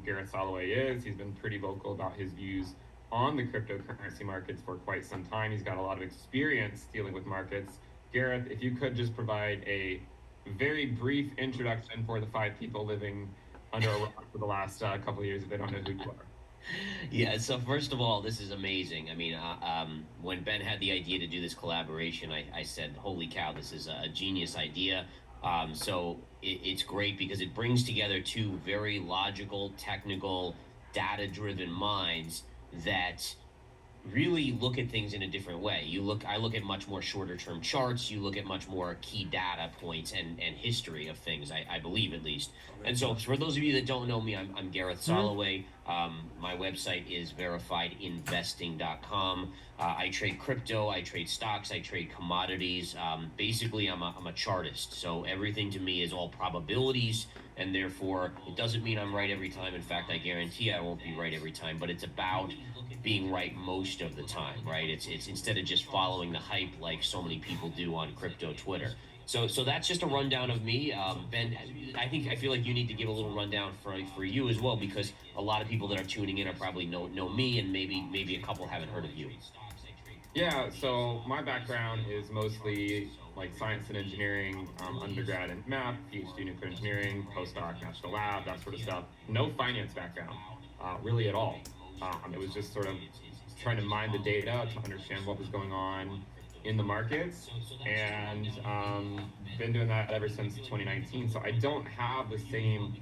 Gareth Soloway is. He's been pretty vocal about his views on the cryptocurrency markets for quite some time. He's got a lot of experience dealing with markets. Gareth, if you could just provide a very brief introduction for the five people living under a rock for the last couple of years if they don't know who you are. Yeah, so first of all, this is amazing. I mean, when Ben had the idea to do this collaboration, I said, holy cow, this is a genius idea. It's great because it brings together two very logical, technical, data-driven minds that really look at things in a different way. I look at much more shorter term charts. You look at much more key data points and history of things, I believe at least. And so for those of you that don't know me, I'm Gareth Soloway. My website is verifiedinvesting.com. I trade crypto, I trade stocks, I trade commodities. Basically, I'm a chartist. So everything to me is all probabilities, and therefore it doesn't mean I'm right every time. In fact, I guarantee I won't be right every time, but it's about being right most of the time, right? It's instead of just following the hype like so many people do on crypto Twitter. So that's just a rundown of me. Ben, I feel like you need to give a little rundown for you as well, because a lot of people that are tuning in are probably know me, and maybe a couple haven't heard of you. Yeah, so my background is mostly like science and engineering, undergrad in math, PhD in nuclear engineering, postdoc, national lab, that sort of stuff. No finance background, really at all. It was just sort of trying to mine the data to understand what was going on in the markets, and been doing that ever since 2019. So I don't have the same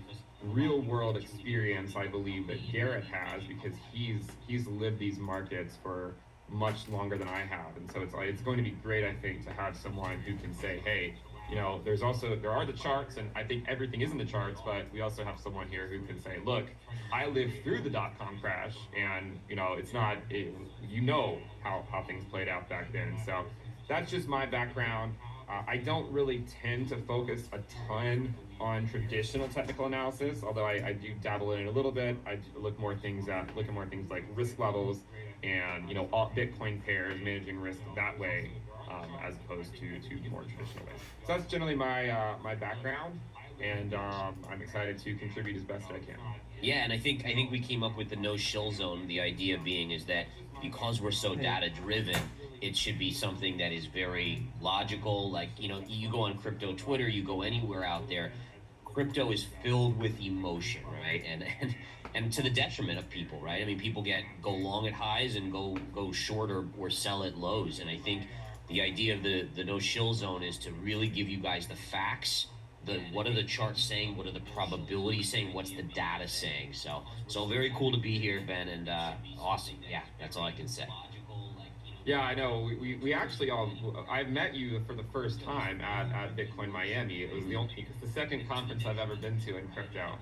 real world experience, I believe, that Gareth has, because he's lived these markets for much longer than I have. And so it's going to be great, I think, to have someone who can say, hey, there are the charts, and I think everything is in the charts, but we also have someone here who can say, look, I lived through the dot-com crash, and it's not, how things played out back then. So that's just my background. I don't really tend to focus a ton on traditional technical analysis, although I do dabble in it a little bit. I look at more things like risk levels and all Bitcoin pairs, managing risk that way, as opposed to more traditional ways. So that's generally my background, and I'm excited to contribute as best I can. Yeah, and I think we came up with the No Shill Zone. The idea being is that because we're so data driven, it should be something that is very logical. Like, you go on crypto Twitter, you go anywhere out there, crypto is filled with emotion, right? And to the detriment of people, right? I mean, people go long at highs and go short or sell at lows. And I think the idea of the No Shill Zone is to really give you guys the facts. What are the charts saying? What are the probabilities saying? What's the data saying? So very cool to be here, Ben, and awesome. Yeah, that's all I can say. Yeah, I know. We actually I met you for the first time at Bitcoin Miami. It's the second conference I've ever been to in crypto.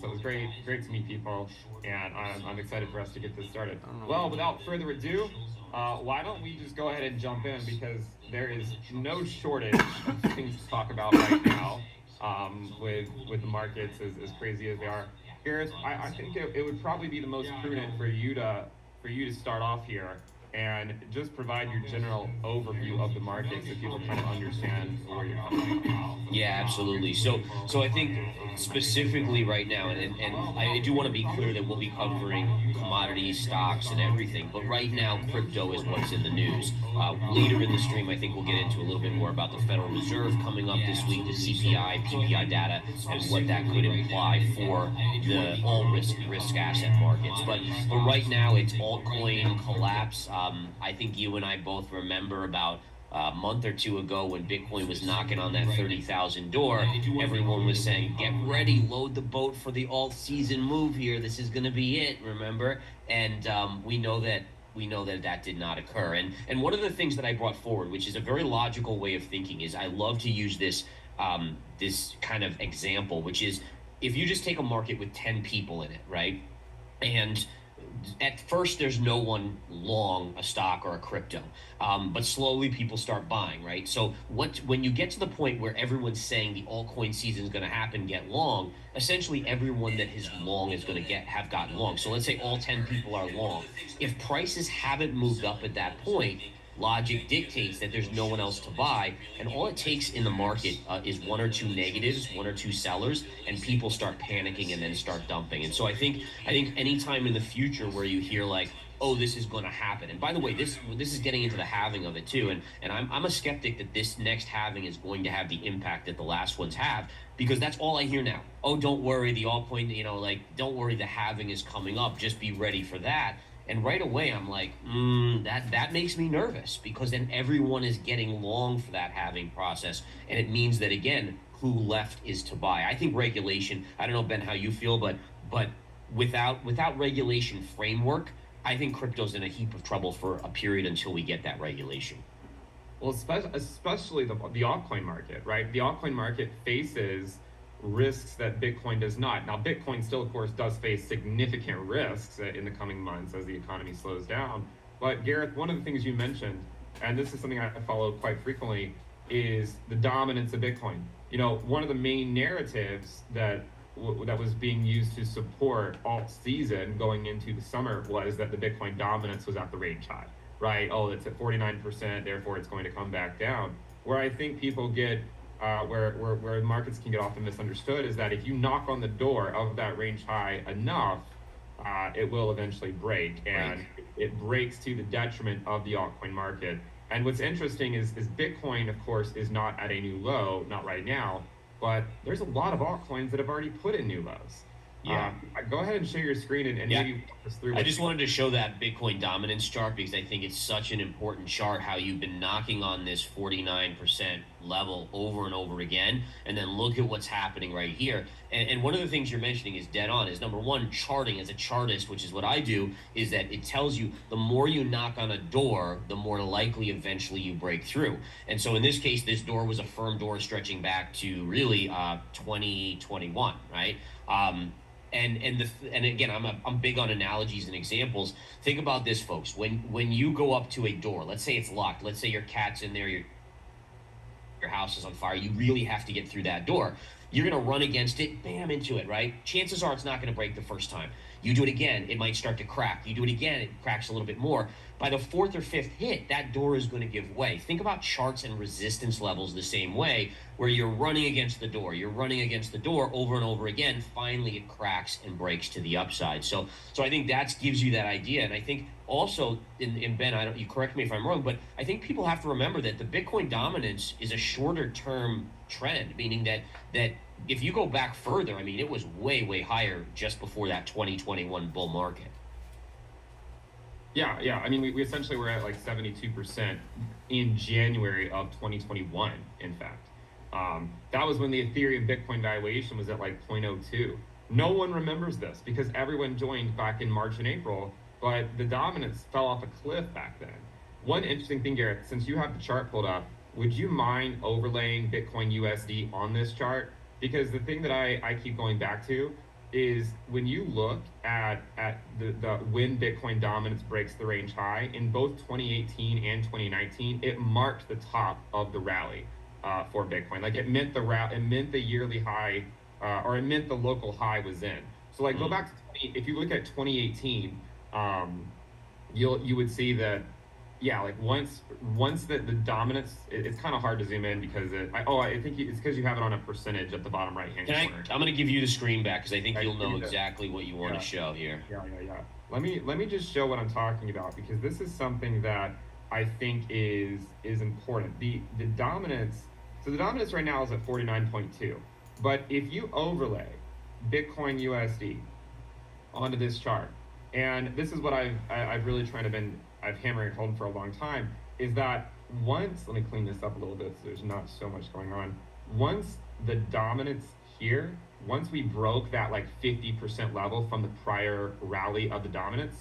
So it was great to meet people, and I'm excited for us to get this started. Well, without further ado, why don't we just go ahead and jump in, because there is no shortage of things to talk about right now, with the markets as crazy as they are. Gareth, I think it would probably be the most prudent for you to start off here and just provide your general overview of the market so people kind of understand where you're coming from. Yeah, absolutely. So I think specifically right now, and I do want to be clear that we'll be covering commodities, stocks, and everything. But right now, crypto is what's in the news. Later in the stream, I think we'll get into a little bit more about the Federal Reserve coming up this week, the CPI, PPI data, and what that could imply for the all risk asset markets. But right now, it's altcoin collapse. I think you and I both remember about a month or two ago when Bitcoin was knocking on that 30,000 door, everyone was saying, get ready, load the boat for the alt season move here. This is going to be it, remember? And we know that did not occur. And one of the things that I brought forward, which is a very logical way of thinking, is I love to use this kind of example, which is if you just take a market with 10 people in it, right? And at first there's no one long a stock or a crypto, but slowly people start buying, right? So when you get to the point where everyone's saying the altcoin season is going to happen, get long, essentially everyone that is long is going to have gotten long. So let's say all 10 people are long. If prices haven't moved up at that point, logic dictates that there's no one else to buy, and all it takes in the market is one or two negatives, one or two sellers, and people start panicking and then start dumping. And so I think anytime in the future where you hear like, oh, this is going to happen. And by the way, this is getting into the halving of it too. And I'm a skeptic that this next halving is going to have the impact that the last ones have, because that's all I hear now. Oh, don't worry, the altcoin, like, don't worry, the halving is coming up. Just be ready for that. And right away, I'm like, that makes me nervous, because then everyone is getting long for that halving process, and it means that again, who left is to buy. I think regulation. I don't know, Ben, how you feel, but without regulation framework, I think crypto's in a heap of trouble for a period until we get that regulation. Well, especially the altcoin market, right? The altcoin market faces risks that Bitcoin does not. Now, Bitcoin still, of course, does face significant risks in the coming months as the economy slows down. But Gareth, one of the things you mentioned, and this is something I follow quite frequently, is the dominance of Bitcoin. One of the main narratives that was being used to support alt season going into the summer was that the Bitcoin dominance was at the range high, right? Oh, it's at 49%, therefore it's going to come back down. Where I think people get, where markets can get often misunderstood, is that if you knock on the door of that range high enough, it will eventually break, and it breaks to the detriment of the altcoin market. And what's interesting is Bitcoin, of course, is not at a new low, not right now, but there's a lot of altcoins that have already put in new lows. Yeah. Go ahead and share your screen and maybe walk us through. I just wanted to show that Bitcoin dominance chart, because I think it's such an important chart, how you've been knocking on this 49% level over and over again. And then look at what's happening right here. And one of the things you're mentioning is dead on, is number one, charting as a chartist, which is what I do, is that it tells you the more you knock on a door, the more likely eventually you break through. And so in this case, this door was a firm door stretching back to really 2021, right? And again, I'm big on analogies and examples. Think about this, folks. When you go up to a door, let's say it's locked. Let's say your cat's in there, your house is on fire. You really have to get through that door. You're going to run against it, bam, into it, right? Chances are it's not going to break the first time. You do it again, it might start to crack. You do it again, it cracks a little bit more. By the fourth or fifth hit, that door is going to give way. Think about charts and resistance levels the same way, where you're running against the door. You're running against the door over and over again. Finally, it cracks and breaks to the upside. So I think that gives you that idea. And I think also, in Ben, you correct me if I'm wrong, but I think people have to remember that the Bitcoin dominance is a shorter term trend, meaning that if you go back further, I mean, it was way, way higher just before that 2021 bull market. Yeah. I mean, we essentially were at like 72% in January of 2021, in fact. That was when the Ethereum Bitcoin valuation was at like 0.02. No one remembers this because everyone joined back in March and April, but the dominance fell off a cliff back then. One interesting thing, Gareth, since you have the chart pulled up, would you mind overlaying Bitcoin USD on this chart? Because the thing that I keep going back to is when you look at the when Bitcoin dominance breaks the range high in both 2018 and 2019, it marked the top of the rally for Bitcoin. Like it meant the yearly high, or it meant the local high was in. So like go back to if you look at 2018, you would see that. Yeah, like once the dominance, it's kind of hard to zoom in because I think it's because you have it on a percentage at the bottom right hand corner. I'm going to give you the screen back because I think you'll know exactly what you want to show here. Yeah. Let me just show what I'm talking about, because this is something that I think is important. The dominance. So the dominance right now is at 49.2, but if you overlay Bitcoin USD onto this chart, and this is what I've really I've hammered and home for a long time, is that once, let me clean this up a little bit so there's not so much going on. Once the dominance here, once we broke that like 50% level from the prior rally of the dominance,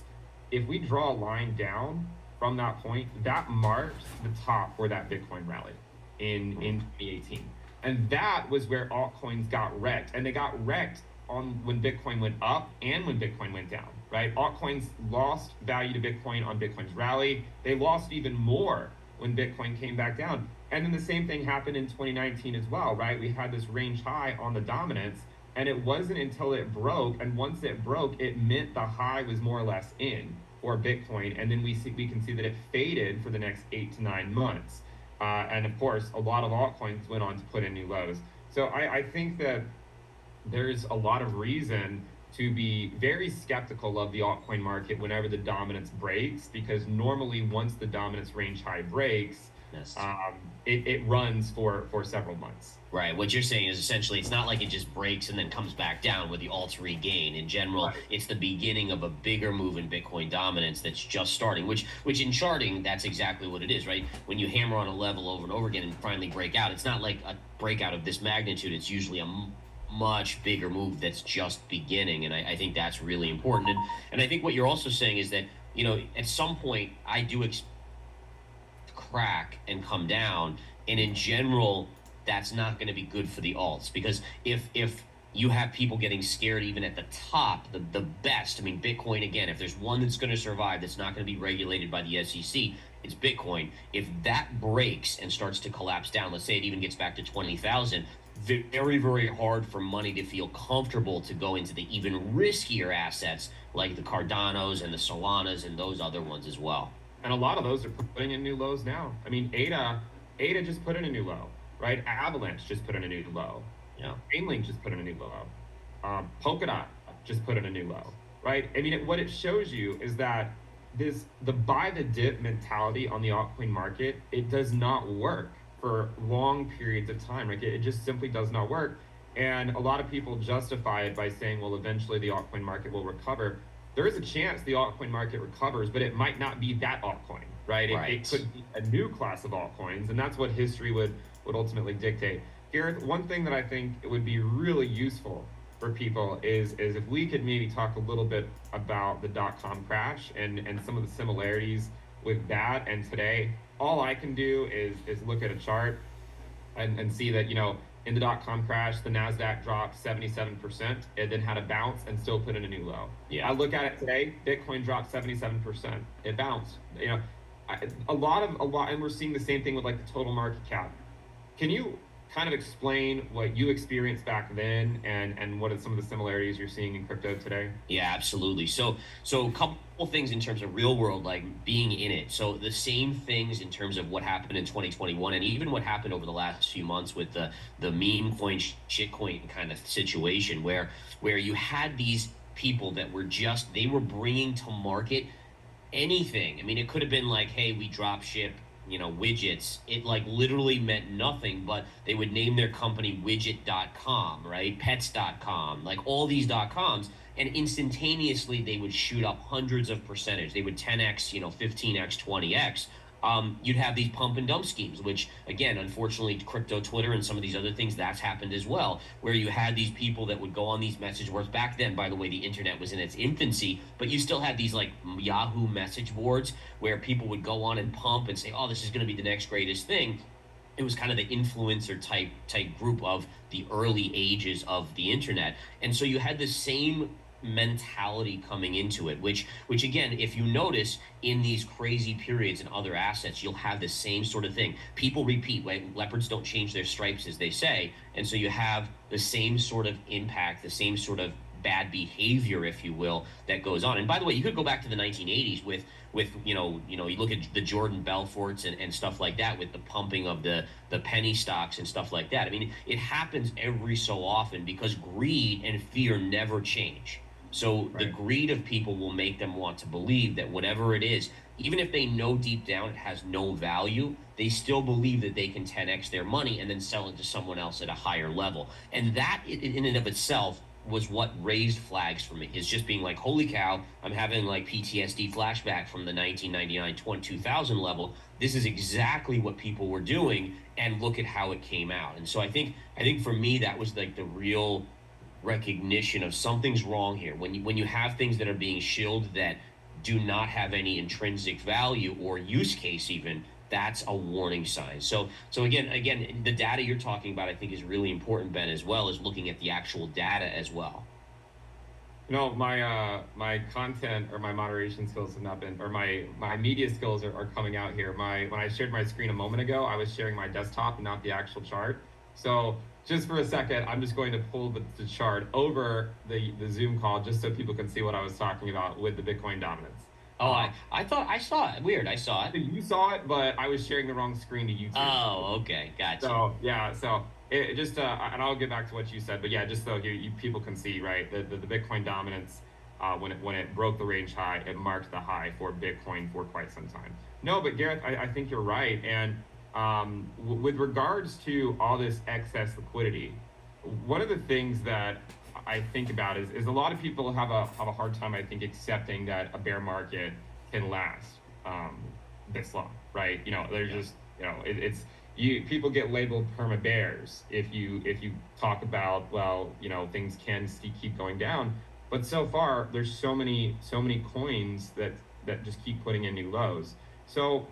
if we draw a line down from that point, that marks the top for that Bitcoin rally in 2018. And that was where altcoins got wrecked. And they got wrecked on when Bitcoin went up and when Bitcoin went down, right? Altcoins lost value to Bitcoin on Bitcoin's rally. They lost even more when Bitcoin came back down. And then the same thing happened in 2019 as well, right? We had this range high on the dominance, and it wasn't until it broke, and once it broke, it meant the high was more or less in for Bitcoin, and then we can see that it faded for the next 8 to 9 months. And of course, a lot of altcoins went on to put in new lows. So I think that there's a lot of reason to be very skeptical of the altcoin market whenever the dominance breaks, because normally once the dominance range high breaks, Yes. It runs for several months. Right. What you're saying is essentially it's not like it just breaks and then comes back down with the alts regain. In general, Right. it's the beginning of a bigger move in Bitcoin dominance that's just starting, which in charting, that's exactly what it is, right? When you hammer on a level over and over again and finally break out, it's not like a breakout of this magnitude. It's usually a much bigger move that's just beginning. And I think that's really important. And I think what you're also saying is that, at some point, I do expect crack and come down, and in general that's not going to be good for the alts, because if you have people getting scared even at the top, the best, I mean, Bitcoin, again, if there's one that's going to survive that's not going to be regulated by the SEC, it's Bitcoin. If that breaks and starts to collapse down, let's say it even gets back to 20,000, very, very hard for money to feel comfortable to go into the even riskier assets like the Cardanos and the Solanas and those other ones as well. And a lot of those are putting in new lows now. I mean, ADA just put in a new low, right? Avalanche just put in a new low. Yeah. Chainlink just put in a new low. Polkadot just put in a new low, right? I mean, what it shows you is that the buy the dip mentality on the altcoin market, it does not work for long periods of time. Like it just simply does not work. And a lot of people justify it by saying, well, eventually the altcoin market will recover. There is a chance the altcoin market recovers, but it might not be that altcoin, right? It could be a new class of altcoins, and that's what history would ultimately dictate. Gareth, one thing that I think it would be really useful for people is if we could maybe talk a little bit about the .com crash and some of the similarities with that and today. All I can do is look at a chart and see that, in the .com crash, the NASDAQ dropped 77%. It then had a bounce and still put in a new low. Yeah. I look at it today, Bitcoin dropped 77%. It bounced. A lot, and we're seeing the same thing with like the total market cap. Can you kind of explain what you experienced back then and what are some of the similarities you're seeing in crypto today? Yeah, absolutely. So a couple things in terms of real world, like being in it. So the same things in terms of what happened in 2021 and even what happened over the last few months with the meme coin, shitcoin kind of situation where you had these people that were they were bringing to market anything. I mean, it could have been like, hey, we drop ship widgets. It like literally meant nothing, but they would name their company widget.com, right? Pets.com, like all these .coms, and instantaneously they would shoot up hundreds of percentage. They would 10x, 15x, 20x. You'd have these pump and dump schemes, which again, unfortunately, crypto Twitter and some of these other things, that's happened as well, where you had these people that would go on these message boards. Back then, by the way, the internet was in its infancy, but you still had these like Yahoo message boards where people would go on and pump and say, oh, this is going to be the next greatest thing. It was kind of the influencer type group of the early ages of the internet. And so you had the same mentality coming into it, which again, if you notice in these crazy periods in other assets, you'll have the same sort of thing. People repeat, right? Leopards don't change their stripes, as they say. And so you have the same sort of impact, the same sort of bad behavior, if you will, that goes on. And by the way, you could go back to the 1980s with you look at the Jordan Belforts and stuff like that, with the pumping of the penny stocks and stuff like that. I mean, it happens every so often because greed and fear never change. So right. The greed of people will make them want to believe that whatever it is, even if they know deep down it has no value, they still believe that they can 10x their money and then sell it to someone else at a higher level. And that in and of itself was what raised flags for me, is just being like, holy cow, I'm having like PTSD flashback from the 1999 2000 level. This is exactly what people were doing, and look at how it came out. And so I think for me, that was like the real recognition of something's wrong here. When you have things that are being shilled that do not have any intrinsic value or use case even, that's a warning sign. So again, the data you're talking about, I think, is really important, Ben, as well as looking at the actual data as well. My content or my moderation skills have not been, or my media skills are coming out here. When I shared my screen a moment ago, I was sharing my desktop and not the actual chart. So just for a second, I'm just going to pull the chart over the Zoom call just so people can see what I was talking about with the Bitcoin dominance. Oh, I thought I saw it. Weird. I saw it. You saw it, but I was sharing the wrong screen to YouTube. Oh, okay. Gotcha. So yeah, so it just and I'll get back to what you said, but yeah, just so you people can see, right, the Bitcoin dominance, when it broke the range high, it marked the high for Bitcoin for quite some time. No, but Gareth, I think you're right, and with regards to all this excess liquidity, one of the things that I think about is a lot of people have a hard time, I think, accepting that a bear market can last this long, right? They're just, it's people get labeled perma bears if you talk about, well, things can keep going down, but so far there's so many coins that just keep putting in new lows. So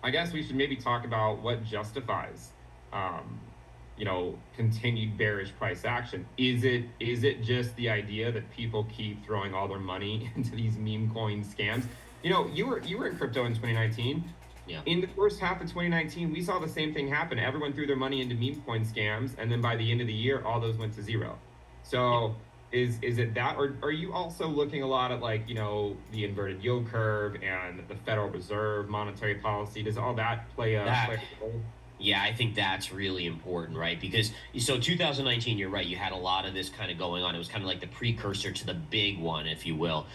I guess we should maybe talk about what justifies continued bearish price action. Is it just the idea that people keep throwing all their money into these meme coin scams? You were in crypto in 2019. Yeah. In the first half of 2019, we saw the same thing happen. Everyone threw their money into meme coin scams, and then by the end of the year, all those went to zero. So is it that, or are you also looking a lot at the inverted yield curve and the Federal Reserve monetary policy? Does all that play a role? Yeah, I think that's really important, right? Because 2019, you're right. You had a lot of this kind of going on. It was kind of like the precursor to the big one, if you will,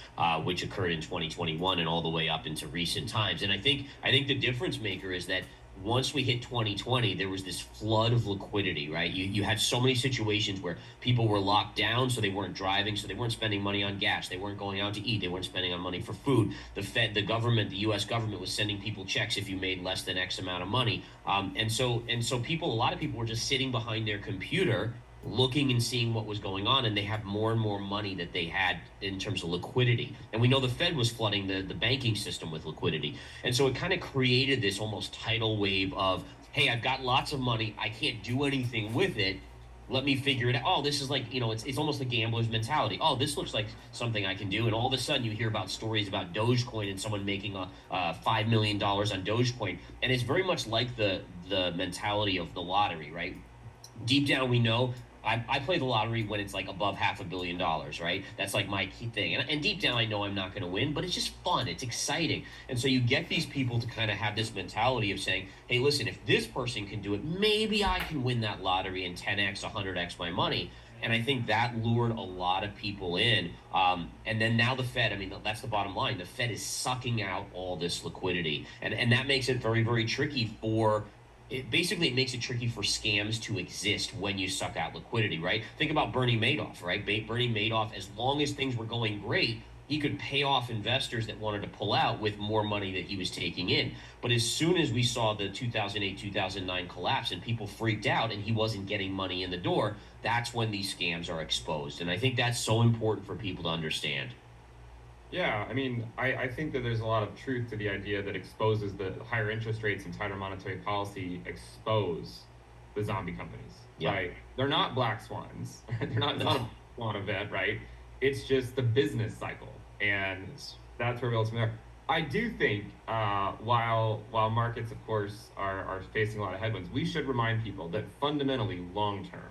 which occurred in 2021 and all the way up into recent times. And I think the difference maker is that once we hit 2020, there was this flood of liquidity, right? You had so many situations where people were locked down, so they weren't driving, so they weren't spending money on gas, they weren't going out to eat, they weren't spending on money for food. The Fed, the government, the U.S. government was sending people checks if you made less than X amount of money, and so a lot of people were just sitting behind their computer looking and seeing what was going on, and they have more and more money that they had in terms of liquidity. And we know the Fed was flooding the banking system with liquidity. And so it kind of created this almost tidal wave of, hey, I've got lots of money, I can't do anything with it, let me figure it out. Oh, this is like, it's almost a gambler's mentality. Oh, this looks like something I can do. And all of a sudden you hear about stories about Dogecoin and someone making $5 million on Dogecoin. And it's very much like the mentality of the lottery, right? Deep down, we know I play the lottery when it's like above $500 million, right? That's like my key thing. And deep down, I know I'm not going to win, but it's just fun. It's exciting. And so you get these people to kind of have this mentality of saying, hey, listen, if this person can do it, maybe I can win that lottery and 10x, 100x my money. And I think that lured a lot of people in. And then now the Fed, that's the bottom line. The Fed is sucking out all this liquidity. And that makes it very, very tricky for... It makes it tricky for scams to exist when you suck out liquidity, right? Think about Bernie Madoff, right? Bernie Madoff, as long as things were going great, he could pay off investors that wanted to pull out with more money that he was taking in. But as soon as we saw the 2008, 2009 collapse and people freaked out and he wasn't getting money in the door, that's when these scams are exposed. And I think that's so important for people to understand. Yeah, I think that there's a lot of truth to the idea that exposes the higher interest rates and tighter monetary policy expose the zombie companies, right? They're not black swans. They're not, it's not a swan event, right? It's just the business cycle, and that's where we ultimately are. I do think while markets, of course, are facing a lot of headwinds, we should remind people that fundamentally, long-term,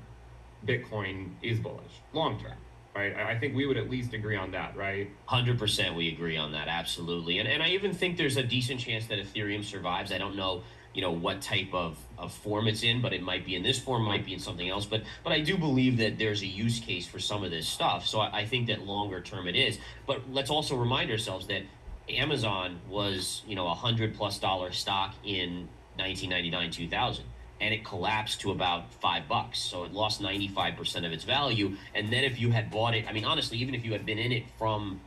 Bitcoin is bullish, long-term. Right? I think we would at least agree on that, right? 100% we agree on that, absolutely. And I even think there's a decent chance that Ethereum survives. I don't know, what type of form it's in, but it might be in this form, might be in something else. But I do believe that there's a use case for some of this stuff. So I think that longer term it is. But let's also remind ourselves that Amazon was, $100+ stock in 1999, 2000. And it collapsed to about $5. So it lost 95% of its value. And then if you had bought it, honestly, even if you had been in it from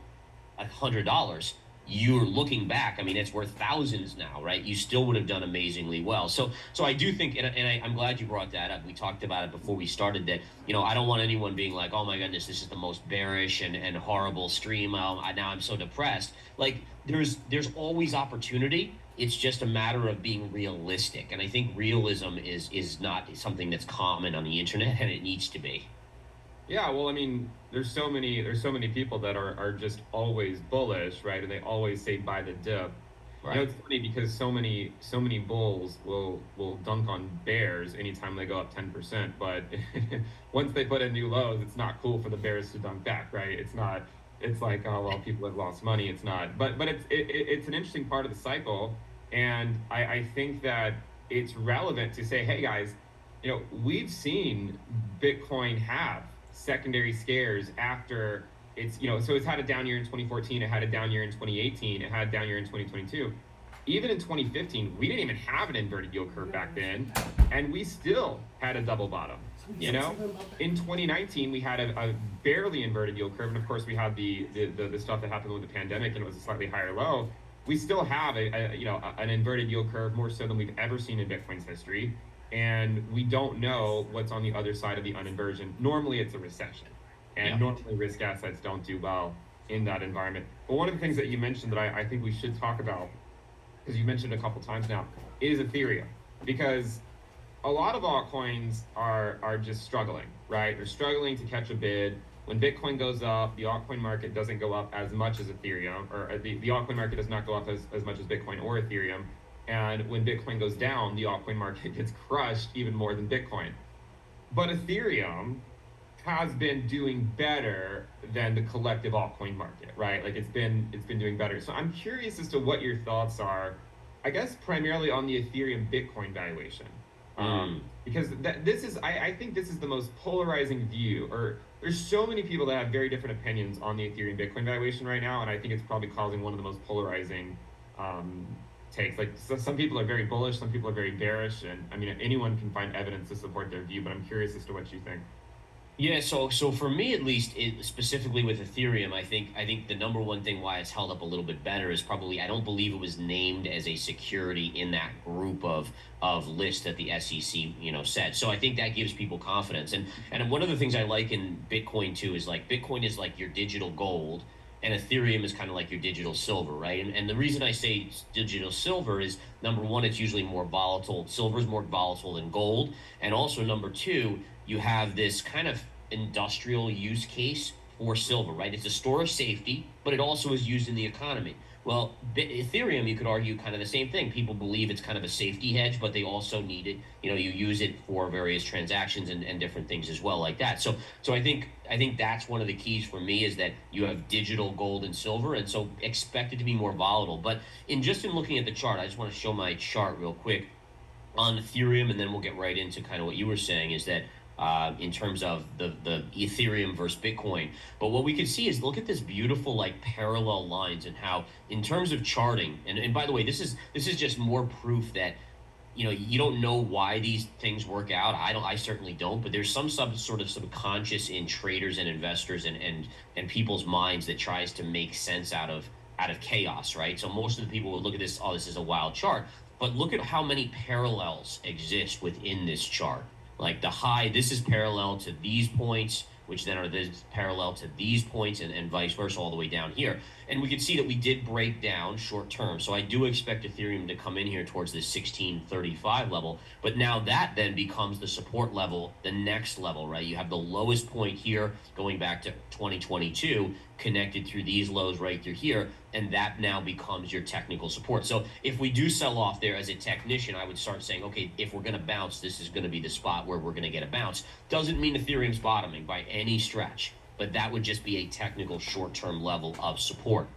$100, you're looking back, it's worth thousands now, right? You still would have done amazingly well. So I do think, and I'm glad you brought that up. We talked about it before we started that, I don't want anyone being like, oh my goodness, this is the most bearish and horrible stream. Now I'm so depressed. Like there's always opportunity. It's just a matter of being realistic. And I think realism is not something that's common on the internet, and it needs to be. Yeah, well, there's so many people that are just always bullish, right? And they always say buy the dip. Right. It's funny because so many bulls will dunk on bears anytime they go up 10%, but once they put in new lows, it's not cool for the bears to dunk back, right? It's not it's like, oh well, people have lost money. It's not, but it's an interesting part of the cycle, and I think that it's relevant to say, hey guys, we've seen Bitcoin have secondary scares after so it's had a down year in 2014, it had a down year in 2018, it had a down year in 2022. Even in 2015, we didn't even have an inverted yield curve back then, and we still had a double bottom. In 2019, we had a barely inverted yield curve, and of course, we had the stuff that happened with the pandemic, and it was a slightly higher low. We still have an inverted yield curve, more so than we've ever seen in Bitcoin's history, and we don't know what's on the other side of the uninversion. Normally, it's a recession, and normally risk assets don't do well in that environment. But one of the things that you mentioned that I think we should talk about, because you mentioned a couple times now, is Ethereum, because a lot of altcoins are just struggling, right? They're struggling to catch a bid. When Bitcoin goes up, the altcoin market doesn't go up as much as Ethereum, or the altcoin market does not go up as much as Bitcoin or Ethereum. And when Bitcoin goes down, the altcoin market gets crushed even more than Bitcoin. But Ethereum has been doing better than the collective altcoin market, right? Like it's been doing better. So I'm curious as to what your thoughts are, I guess primarily on the Ethereum Bitcoin valuation. Because I think this is the most polarizing view, or there's so many people that have very different opinions on the Ethereum Bitcoin valuation right now, and I think it's probably causing one of the most polarizing takes. Like some people are very bullish, some people are very bearish, and I mean anyone can find evidence to support their view, but I'm curious as to what you think. Yeah, so for me at least, specifically with Ethereum, I think the number one thing why it's held up a little bit better is probably I don't believe it was named as a security in that group of lists that the SEC said. So I think that gives people confidence. And one of the things I like in Bitcoin too is like Bitcoin is like your digital gold, and Ethereum is kind of like your digital silver, right? And the reason I say digital silver is number one, it's usually more volatile. Silver is more volatile than gold, and also number two, you have this kind of industrial use case for silver, right? It's a store of safety, but it also is used in the economy. Well, Ethereum, you could argue kind of the same thing. People believe it's kind of a safety hedge, but they also need it. You use it for various transactions and different things as well, like that. So I think that's one of the keys for me is that you have digital gold and silver, and so expect it to be more volatile. But in looking at the chart, I just want to show my chart real quick on Ethereum, and then we'll get right into kind of what you were saying is that in terms of the Ethereum versus Bitcoin. But what we can see is look at this beautiful like parallel lines and how in terms of charting, and by the way, this is just more proof that you don't know why these things work out. I certainly don't, but there's some sort of subconscious in traders and investors and people's minds that tries to make sense out of chaos, right? So most of the people would look at this, oh, this is a wild chart, but look at how many parallels exist within this chart. Like the high, this is parallel to these points, which then are this parallel to these points and vice versa all the way down here. And we can see that we did break down short term. So I do expect Ethereum to come in here towards this 1635 level. But now that then becomes the support level, the next level, right? You have the lowest point here going back to 2022 connected through these lows right through here. And that now becomes your technical support. So if we do sell off there as a technician, I would start saying, okay, if we're going to bounce, this is going to be the spot where we're going to get a bounce. Doesn't mean Ethereum's bottoming by any stretch, but that would just be a technical short-term level of support.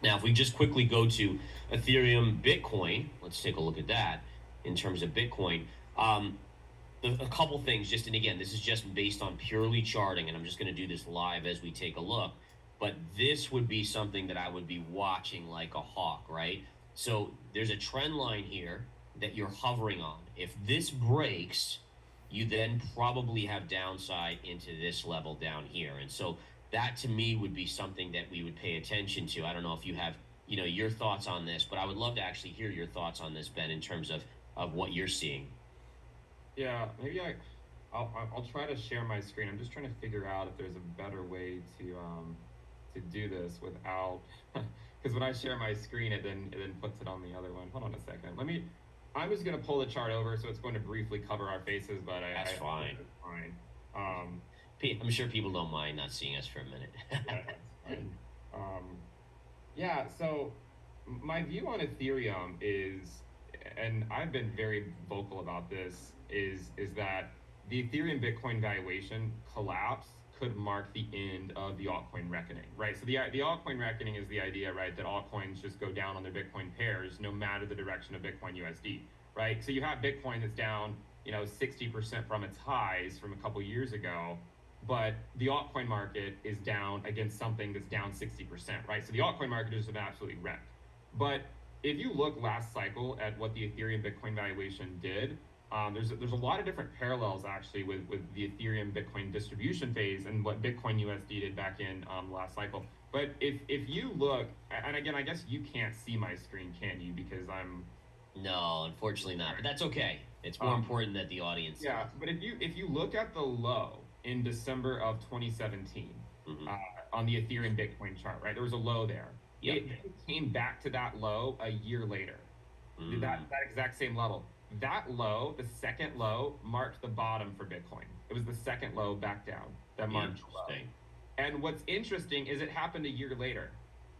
Now, if we just quickly go to Ethereum Bitcoin, let's take a look at that in terms of Bitcoin. A couple things, and again, this is just based on purely charting, and I'm just going to do this live as we take a look. But this would be something that I would be watching like a hawk, right? So there's a trend line here that you're hovering on. If this breaks, you then probably have downside into this level down here. And so that to me would be something that we would pay attention to. I don't know if you have, your thoughts on this, but I would love to actually hear your thoughts on this, Ben, in terms of what you're seeing. Yeah, maybe I'll try to share my screen. I'm just trying to figure out if there's a better way to do this without, because when I share my screen, it then puts it on the other one. Hold on a second. I'm just gonna pull the chart over, so it's going to briefly cover our faces, but that's fine. It's fine. I'm sure people don't mind not seeing us for a minute. Yeah, that's fine. Yeah. So my view on Ethereum is, and I've been very vocal about this, is that the Ethereum Bitcoin valuation collapsed could mark the end of the altcoin reckoning, right? So the altcoin reckoning is the idea, right, that altcoins just go down on their Bitcoin pairs no matter the direction of Bitcoin USD, right? So you have Bitcoin that's down, 60% from its highs from a couple years ago, but the altcoin market is down against something that's down 60%, right? So the altcoin market is absolutely wrecked. But if you look last cycle at what the Ethereum Bitcoin valuation did, there's a lot of different parallels actually with the Ethereum Bitcoin distribution phase and what Bitcoin USD did back in last cycle. But if you look, and again, I guess you can't see my screen, can you? Because I'm No, unfortunately not. But that's okay. It's more important that the audience. Yeah, but if you look at the low in December of 2017 on the Ethereum Bitcoin chart, right? There was a low there. Yep. It came back to that low a year later. That exact same level. That low, the second low, marked the bottom for Bitcoin. It was the second low back down that marked the low. And what's interesting is it happened a year later.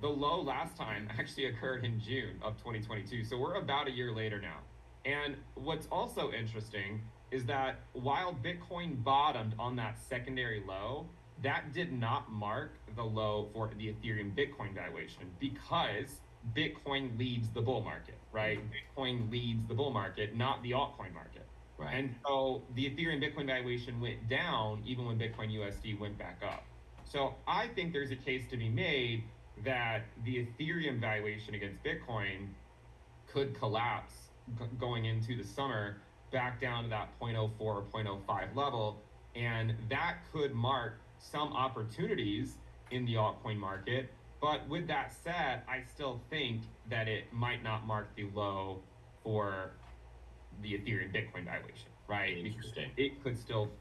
The low last time actually occurred in June of 2022. So we're about a year later now. And what's also interesting is that while Bitcoin bottomed on that secondary low, that did not mark the low for the Ethereum Bitcoin valuation because Bitcoin leads the bull market, right? Bitcoin leads the bull market, not the altcoin market. Right. And so the Ethereum Bitcoin valuation went down even when Bitcoin USD went back up. So I think there's a case to be made that the Ethereum valuation against Bitcoin could collapse going into the summer back down to that 0.04 or 0.05 level. And that could mark some opportunities in the altcoin market. But with that said, I still think that it might not mark the low for the Ethereum Bitcoin valuation, right? Interesting. Because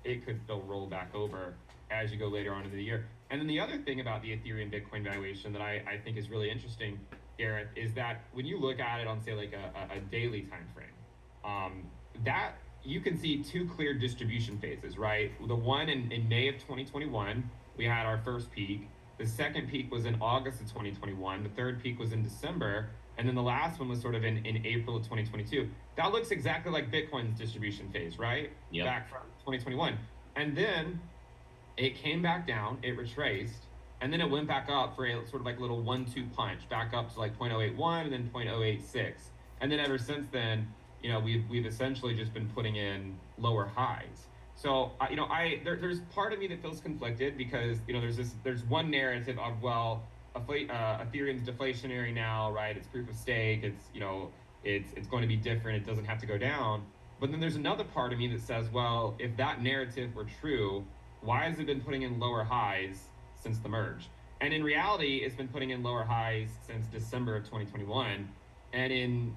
it could still roll back over as you go later on into the year. And then the other thing about the Ethereum Bitcoin valuation that I think is really interesting, Gareth, is that when you look at it on, say, like a daily time frame, that you can see two clear distribution phases, right? The one in May of 2021, we had our first peak. The second peak was in August of 2021. The third peak was in December. And then the last one was sort of in April of 2022. That looks exactly like Bitcoin's distribution phase, right? Yep. Back from 2021. And then it came back down, it retraced, and then it went back up for a sort of like little 1-2 punch, back up to like 0.081 and then 0.086. And then ever since then, we've essentially just been putting in lower highs. So, there's part of me that feels conflicted because, there's one narrative of, well, Ethereum's deflationary now, right? It's proof of stake. It's going to be different. It doesn't have to go down. But then there's another part of me that says, well, if that narrative were true, why has it been putting in lower highs since the merge? And in reality, it's been putting in lower highs since December of 2021. And in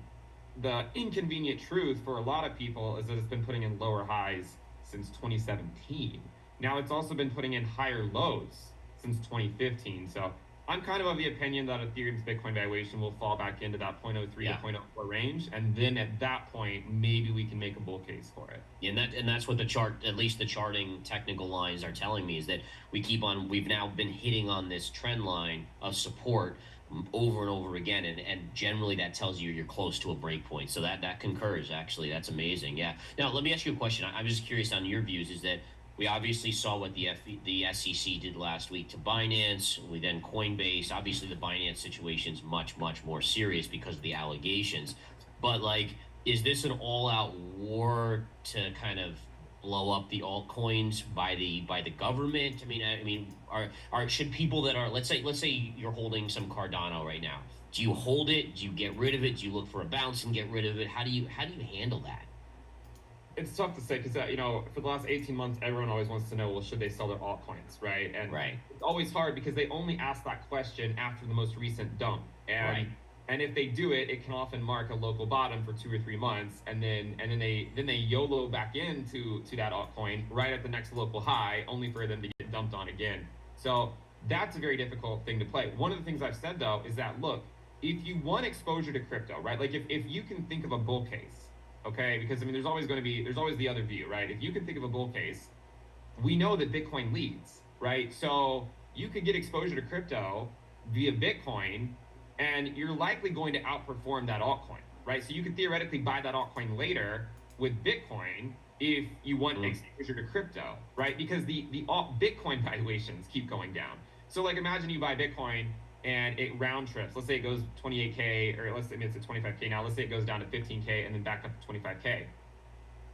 the inconvenient truth for a lot of people is that it's been putting in lower highs since 2017. Now it's also been putting in higher lows since 2015. So I'm kind of the opinion that Ethereum's Bitcoin valuation will fall back into that 0.03 to 0.04 range, and then at that point, maybe we can make a bull case for it. Yeah, and that's what the chart, at least the charting technical lines are telling me, is that we've now been hitting on this trend line of support over and over again, and generally that tells you you're close to a break point. So that concurs, actually. That's amazing. Yeah. Now, let me ask you a question. I'm just curious on your views, is that we obviously saw what the SEC did last week to Binance. We then Coinbase. Obviously, the Binance situation is much, much more serious because of the allegations. But, is this an all-out war to kind of blow up the altcoins by the government? I mean, should people that are, let's say you're holding some Cardano right now. Do you hold it? Do you get rid of it? Do you look for a bounce and get rid of it? How do you handle that? It's tough to say because, for the last 18 months, everyone always wants to know, well, should they sell their altcoins, right? And it's always hard because they only ask that question after the most recent dump. And if they do it, it can often mark a local bottom for 2 or 3 months, and then they YOLO back into that altcoin right at the next local high, only for them to get dumped on again. So that's a very difficult thing to play. One of the things I've said, though, is that, look, if you want exposure to crypto, right? Like if you can think of a bull case, okay, because there's always the other view, right? If you can think of a bull case, we know that Bitcoin leads, right? So you could get exposure to crypto via Bitcoin, and you're likely going to outperform that altcoin, right? So you could theoretically buy that altcoin later with Bitcoin, if you want exposure to crypto, right? Because the Bitcoin valuations keep going down. So like imagine you buy Bitcoin and it round trips. Let's say it goes 28K, or let's say it's at 25K now. Let's say it goes down to 15K and then back up to 25K.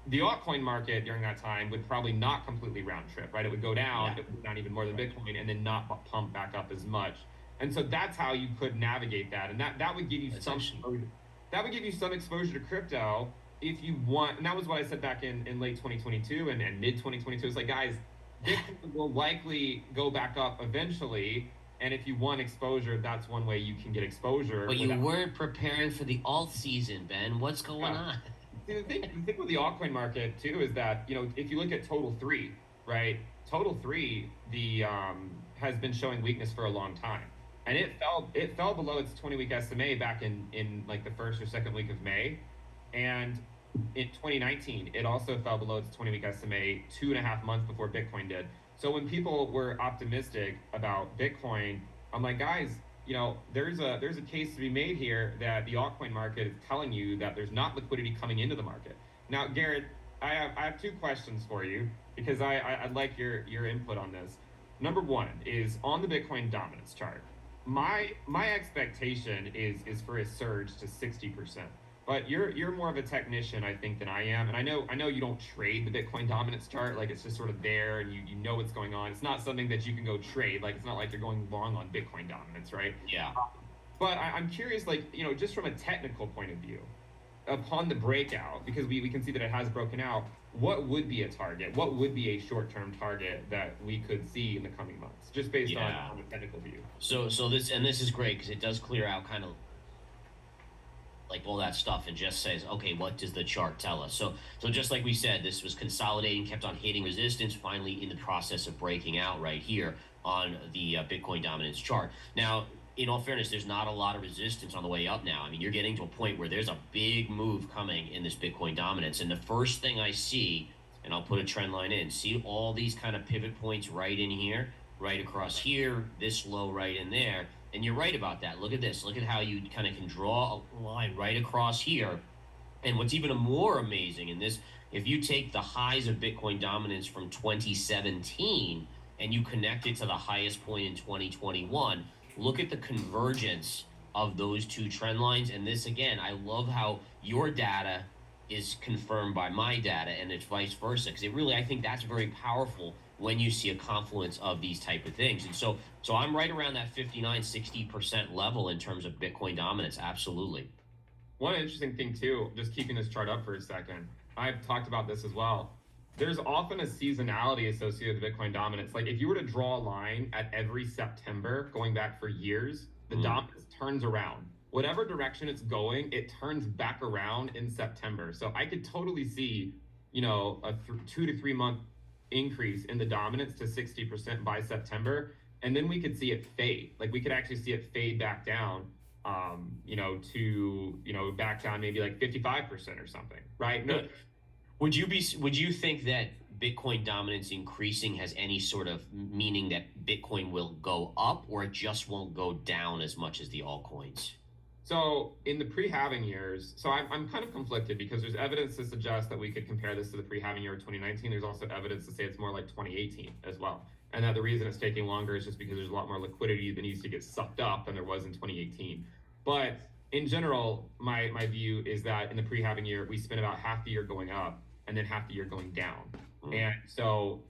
The altcoin market during that time would probably not completely round trip, right? It would go down, it would go down even more than Bitcoin, and then not pump back up as much. And so that's how you could navigate that, and that would give you that would give you some exposure to crypto if you want. And that was what I said back in late 2022 and mid 2022. It's like, guys, Bitcoin will likely go back up eventually. And if you want exposure, that's one way you can get exposure. But you weren't preparing for the alt season, Ben. What's going on? See, the thing with the altcoin market too is that, you know, if you look at Total 3, right? Total 3, has been showing weakness for a long time, and it fell below its 20-week SMA back in like the first or second week of May, and in 2019 it also fell below its 20-week SMA 2.5 months before Bitcoin did. So when people were optimistic about Bitcoin, I'm like, guys, you know, there's a case to be made here that the altcoin market is telling you that there's not liquidity coming into the market. Now, Garrett, I have two questions for you because I'd like your input on this. Number one is on the Bitcoin dominance chart. My expectation is for a surge to 60%. But you're more of a technician, I think, than I am. And I know you don't trade the Bitcoin dominance chart. Like, it's just sort of there and you know what's going on. It's not something that you can go trade. Like, it's not like you're going long on Bitcoin dominance, right? Yeah. But I'm curious, like, you know, just from a technical point of view, upon the breakout, because we can see that it has broken out, what would be a target? What would be a short-term target that we could see in the coming months, just based on the technical view? So this is great because it does clear out kind of like all that stuff and just says, okay, what does the chart tell us? So just like we said, this was consolidating, kept on hitting resistance, finally in the process of breaking out right here on the Bitcoin dominance chart. Now, in all fairness, there's not a lot of resistance on the way up now. I mean, you're getting to a point where there's a big move coming in this Bitcoin dominance. And the first thing I see, and I'll put a trend line in, see all these kind of pivot points right in here, right across here, this low right in there. And you're right about that. Look at this. Look at how you kind of can draw a line right across here. And what's even more amazing in this, if you take the highs of Bitcoin dominance from 2017 and you connect it to the highest point in 2021, look at the convergence of those two trend lines. And this, again, I love how your data is confirmed by my data and it's vice versa. Because it really, I think that's very powerful when you see a confluence of these type of things. And so I'm right around that 59-60% level in terms of Bitcoin dominance. Absolutely. One interesting thing too, just keeping this chart up for a second, I've talked about this as well. There's often a seasonality associated with Bitcoin dominance. Like if you were to draw a line at every September going back for years, the dominance turns around. Whatever direction it's going, it turns back around in September. So I could totally see, you know, a 2 to 3 month increase in the dominance to 60% by September, and then we could see it fade. Like we could actually see it fade back down, you know, to, you know, back down maybe like 55% or something, right? No. Would you think that Bitcoin dominance increasing has any sort of meaning that Bitcoin will go up or it just won't go down as much as the altcoins? So in the pre-halving years, so I'm kind of conflicted because there's evidence to suggest that we could compare this to the pre-halving year of 2019. There's also evidence to say it's more like 2018 as well. And that the reason it's taking longer is just because there's a lot more liquidity that needs to get sucked up than there was in 2018. But in general, my view is that in the pre-halving year, we spent about half the year going up and then half the year going down. And so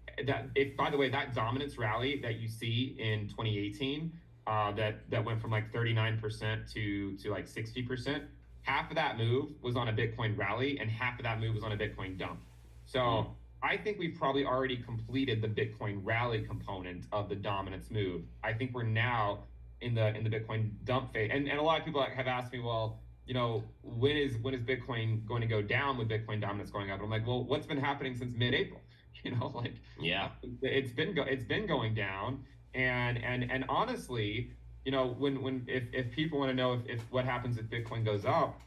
by the way, that dominance rally that you see in 2018, that went from like 39% to like 60%. Half of that move was on a Bitcoin rally, and half of that move was on a Bitcoin dump. So I think we've probably already completed the Bitcoin rally component of the dominance move. I think we're now in the Bitcoin dump phase, and a lot of people have asked me, well, you know, when is Bitcoin going to go down with Bitcoin dominance going up? And I'm like, well, what's been happening since mid-April? You know, like it's been going down. And honestly, you know, if people want to know if what happens if Bitcoin goes up,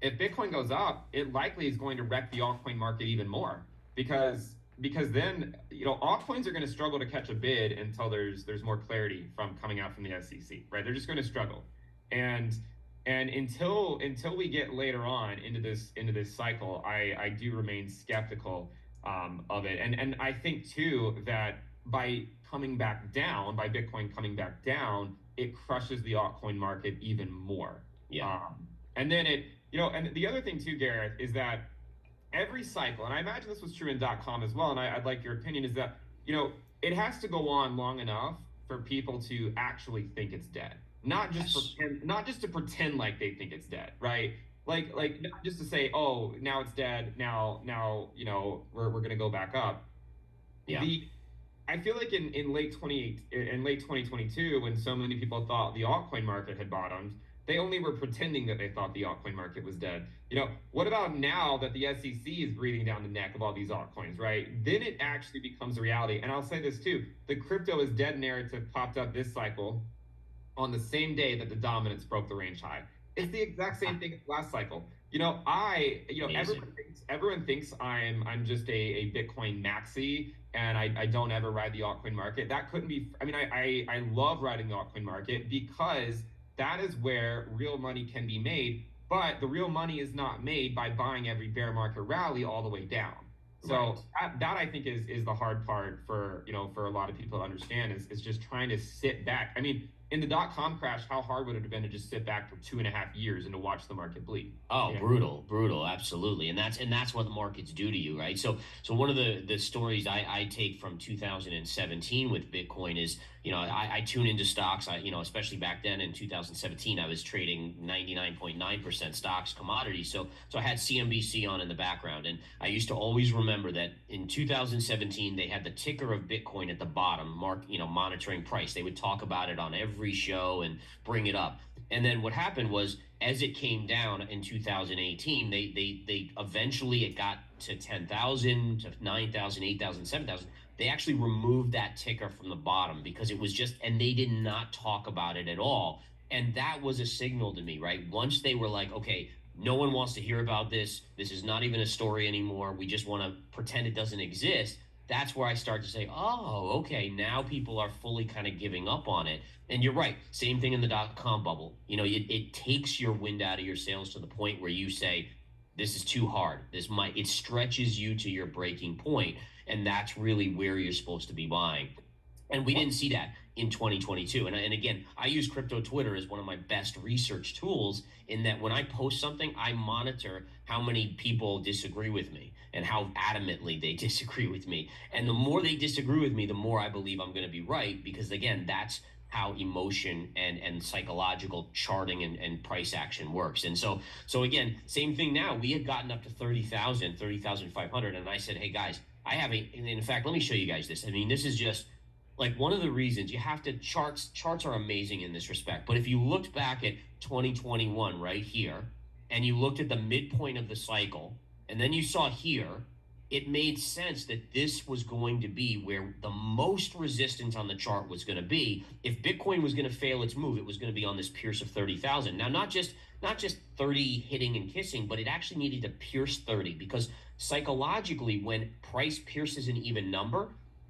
it likely is going to wreck the altcoin market even more because then, you know, altcoins are going to struggle to catch a bid until there's more clarity from coming out from the SEC, right? They're just going to struggle, and And until we get later on into this cycle, I do remain skeptical of it. And I think too that by coming back down, by Bitcoin coming back down, it crushes the altcoin market even more. Yeah. And then and the other thing too, Gareth, is that every cycle, and I imagine this was true in .com as well, and I'd like your opinion, is that, it has to go on long enough for people to actually think it's dead. Not just to pretend like they think it's dead, right? Like not just to say, oh, now it's dead, now, we're gonna go back up. Yeah. I feel like in late 2022, when so many people thought the altcoin market had bottomed, they only were pretending that they thought the altcoin market was dead. What about now that the SEC is breathing down the neck of all these altcoins, right? Then it actually becomes a reality. And I'll say this too, the crypto is dead narrative popped up this cycle on the same day that the dominance broke the range high. It's the exact same thing as last cycle. Everyone thinks I'm just a Bitcoin maxi and I don't ever ride the altcoin market. That couldn't be, I love riding the altcoin market because that is where real money can be made, but the real money is not made by buying every bear market rally all the way down. So that I think is the hard part for a lot of people to understand is just trying to sit back. In the .com crash, how hard would it have been to just sit back for 2.5 years and to watch the market bleed? Oh, brutal, absolutely, and that's what the markets do to you, right? So one of the stories I take from 2017 with Bitcoin is, I tune into stocks. Especially back then in 2017, I was trading 99.9% stocks, commodities. So I had CNBC on in the background, and I used to always remember that in 2017 they had the ticker of Bitcoin at the bottom, monitoring price. They would talk about it on every show and bring it up. And then what happened was, as it came down in 2018, they eventually, it got to 10,000, to 9,000, 8,000, 7,000. They actually removed that ticker from the bottom because it was just, and they did not talk about it at all. And that was a signal to me, right? Once they were like, okay, no one wants to hear about this. This is not even a story anymore. We just want to pretend it doesn't exist. That's where I start to say, oh, okay, now people are fully kind of giving up on it. And you're right. Same thing in the .com bubble. It takes your wind out of your sails to the point where you say, this is too hard. It stretches you to your breaking point. And that's really where you're supposed to be buying. And we didn't see that in 2022. And again, I use crypto Twitter as one of my best research tools, in that when I post something, I monitor how many people disagree with me and how adamantly they disagree with me. And the more they disagree with me, the more I believe I'm going to be right, because again, that's how emotion and psychological charting and price action works. And so again, same thing now. We had gotten up to 30,500, and I said, hey guys, and in fact, let me show you guys this. This is just like one of the reasons you have to charts are amazing in this respect. But if you looked back at 2021 right here, and you looked at the midpoint of the cycle, and then you saw here, it made sense that this was going to be where the most resistance on the chart was going to be. If Bitcoin was going to fail its move, it was going to be on this pierce of 30,000. Now, not just 30 hitting and kissing, but it actually needed to pierce 30, because psychologically, when price pierces an even number,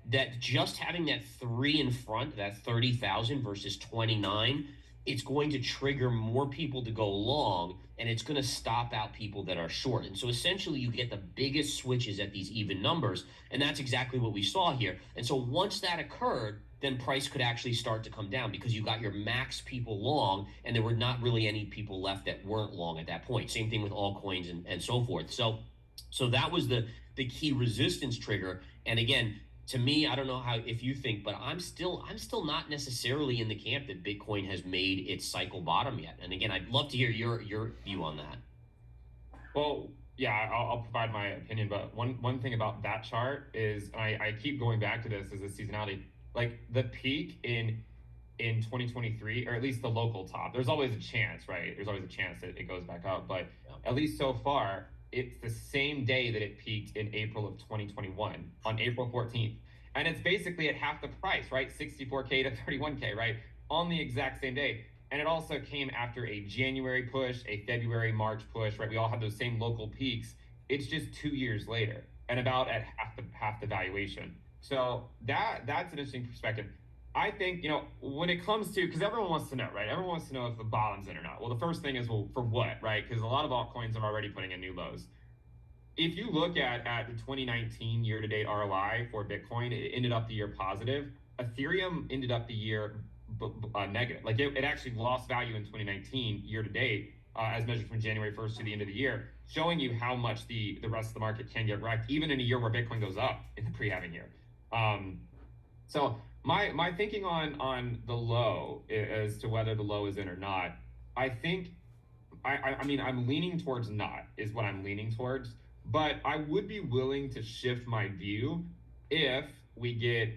that just having that 3 in front, that 30,000 versus 29, it's going to trigger more people to go long, and it's going to stop out people that are short. And so essentially you get the biggest switches at these even numbers, and that's exactly what we saw here. And so once that occurred, then price could actually start to come down, because you got your max people long, and there were not really any people left that weren't long at that point. Same thing with altcoins and so forth. So that was the key resistance trigger. And again, to me, I don't know if you think, but I'm still not necessarily in the camp that Bitcoin has made its cycle bottom yet. And again, I'd love to hear your view on that. Well, yeah, I'll provide my opinion, but one thing about that chart is, I keep going back to this, is the seasonality. Like the peak in 2023, or at least the local top, there's always a chance, right? There's always a chance that it goes back up, but at least so far, it's the same day that it peaked in April of 2021, on April 14th. And it's basically at half the price, right? 64K to 31K, right? On the exact same day. And it also came after a January push, a February, March push, right? We all had those same local peaks. It's just 2 years later, and about at half the valuation. So that's an interesting perspective. I think, when it comes to, because everyone wants to know, right? Everyone wants to know if the bottom's in or not. Well, the first thing is, well, for what, right? Because a lot of altcoins are already putting in new lows. If you look at the 2019 year-to-date ROI for Bitcoin, it ended up the year positive. Ethereum ended up the year negative. Like it actually lost value in 2019 year-to-date, as measured from January 1st to the end of the year, showing you how much the rest of the market can get wrecked, even in a year where Bitcoin goes up in the pre-halving year. So my thinking on the low as to whether the low is in or not, I think I mean I'm leaning towards not is what I'm leaning towards, but I would be willing to shift my view if we get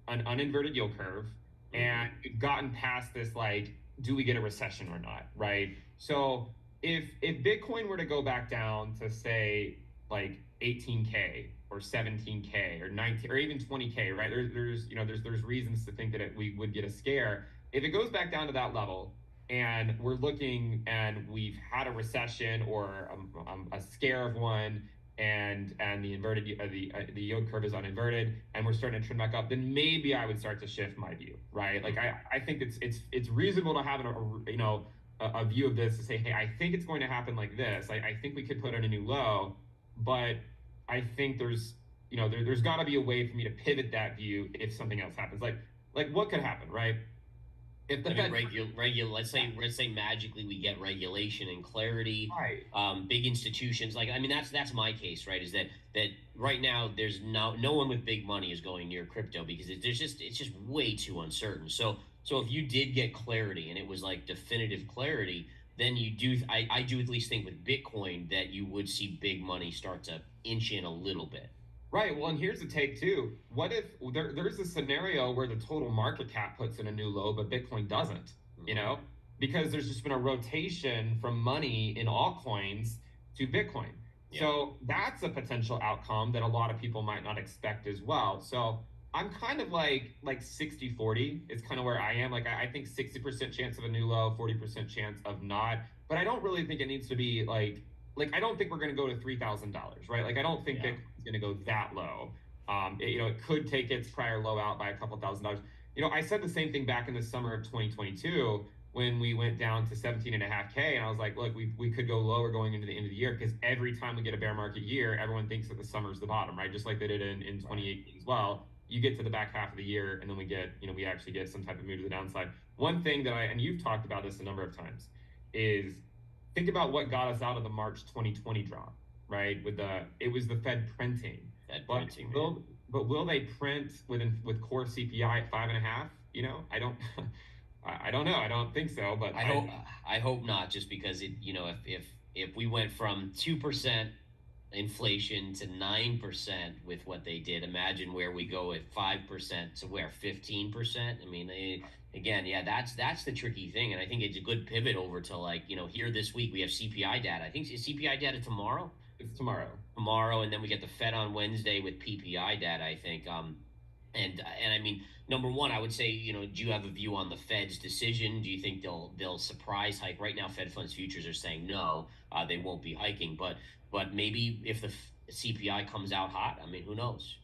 an uninverted yield curve and we've gotten past this, like, do we get a recession or not, right? So if Bitcoin were to go back down to, say, like 18K or 17K or 19 or even 20K, right? There's reasons to think that we would get a scare. If it goes back down to that level and we're looking and we've had a recession or a scare of one, and the yield curve is uninverted and we're starting to trend back up, then maybe I would start to shift my view, right? Like I think it's reasonable to have a view of this to say, hey, I think it's going to happen like this. I think we could put in a new low, but I think there's got to be a way for me to pivot that view if something else happens. Like what could happen, right? If the Fed, let's say magically we get regulation and clarity, right, big institutions, like, I mean, that's my case, right? Is that right now there's no one with big money is going near crypto because it's just way too uncertain. So if you did get clarity and it was like definitive clarity, then I do at least think with Bitcoin that you would see big money start to inch in a little bit. right. Well, and here's the take too. What if there's a scenario where the total market cap puts in a new low, but Bitcoin doesn't, because there's just been a rotation from money in altcoins to Bitcoin. Yeah. So that's a potential outcome that a lot of people might not expect as well. So I'm kind of like 60-40 is kind of where I am. Like I think 60% chance of a new low, 40% chance of not. But I don't really think it needs to be like I don't think we're going to go to $3,000, right? Like I don't think Bitcoin's going to go that low. It could take its prior low out by a couple $1,000s. I said the same thing back in the summer of 2022 when we went down to 17.5K, and I was like, look, we could go lower going into the end of the year, because every time we get a bear market year, everyone thinks that the summer's the bottom, right? Just like they did in 2018 as well. You get to the back half of the year, and then we actually get some type of move to the downside. One thing that and you've talked about this a number of times, is think about what got us out of the March 2020 drop, right? It was the Fed printing. But will they print with core CPI at 5.5? I don't I don't know. I don't think so, but I hope not, just because if we went from 2% inflation to 9% with what they did, imagine where we go at 5% to where 15%. I mean, again, that's the tricky thing, and I think it's a good pivot over to here this week we have CPI data. I think is CPI data tomorrow. It's tomorrow. And then we get the Fed on Wednesday with PPI data, I think. And I mean, number one, I would say, do you have a view on the Fed's decision? Do you think they'll surprise hike? Right now, Fed funds futures are saying no, they won't be hiking. But maybe if the CPI comes out hot, I mean, who knows?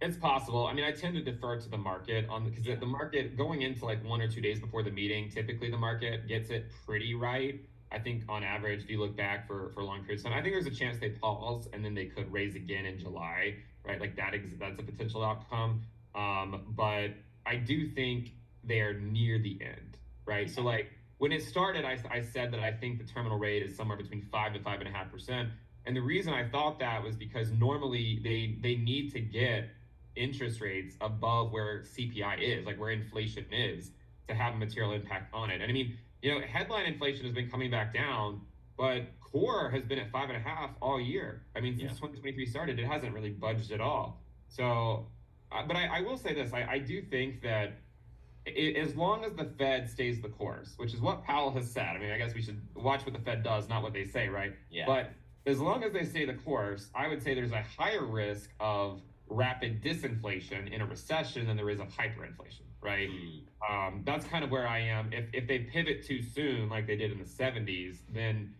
It's possible. I mean, I tend to defer to the market because the market going into 1 or 2 days before the meeting, typically the market gets it pretty right. I think on average, if you look back for long periods of time, I think there's a chance they pause and then they could raise again in July, right? Like that's a potential outcome. But I do think they're near the end, right? So when it started, I said that I think the terminal rate is somewhere between 5 to 5.5%. And the reason I thought that was because normally they need to get interest rates above where CPI is, like where inflation is, to have a material impact on it. And I mean, headline inflation has been coming back down, but core has been at 5.5 all year. I mean, since 2023 started, it hasn't really budged at all. So, but I will say this, I do think that as long as the Fed stays the course, which is what Powell has said. I mean, I guess we should watch what the Fed does, not what they say, right? Yeah. But as long as they stay the course, I would say there's a higher risk of rapid disinflation in a recession than there is of hyperinflation, right? That's kind of where I am. If they pivot too soon, like they did in the 70s, then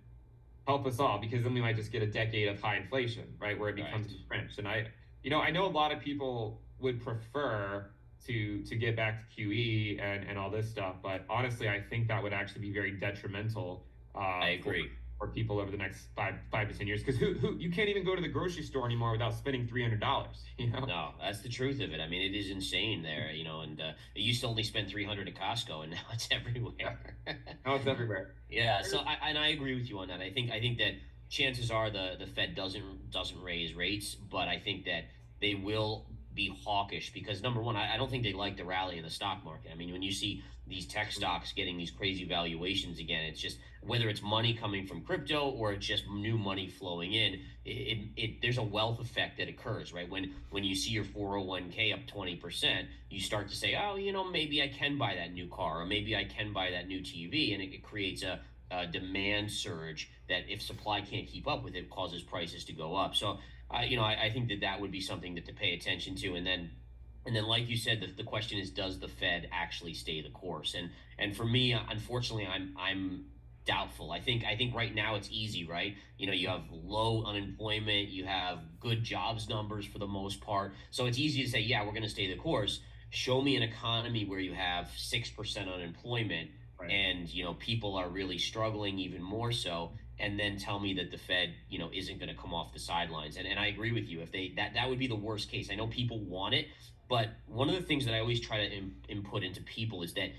help us all, because then we might just get a decade of high inflation, right, where it becomes entrenched. And I know a lot of people would prefer to get back to QE and all this stuff. But honestly, I think that would actually be very detrimental I for agree. people over the next five to 10 years, because who you can't even go to the grocery store anymore without spending $300. No, that's the truth of it. I mean, it is insane there, and it used to only spend 300 at Costco, and now it's Yeah, everywhere. now it's everywhere. Yeah, so I agree with you on that. I think that chances are the Fed doesn't raise rates, but I think that they will be hawkish because number one, I don't think they like the rally in the stock market. I mean, when you see these tech stocks getting these crazy valuations again, it's just whether it's money coming from crypto or it's just new money flowing in. There's a wealth effect that occurs, right? When you see your 401k up 20%, you start to say, oh, maybe I can buy that new car or maybe I can buy that new TV, and it creates a demand surge that if supply can't keep up with it causes prices to go up. So I think that would be something to pay attention to. And then like you said, the question is, does the Fed actually stay the course? And for me, unfortunately, I'm doubtful. I think right now it's easy, right? You have low unemployment, you have good jobs numbers for the most part, so it's easy to say, yeah, we're going to stay the course. Show me an economy where you have 6% unemployment Right. and people are really struggling even more so, and then tell me that the Fed isn't going to come off the sidelines. And I agree with you. If that would be the worst case. I know people want it, but one of the things that I always try to input into people is that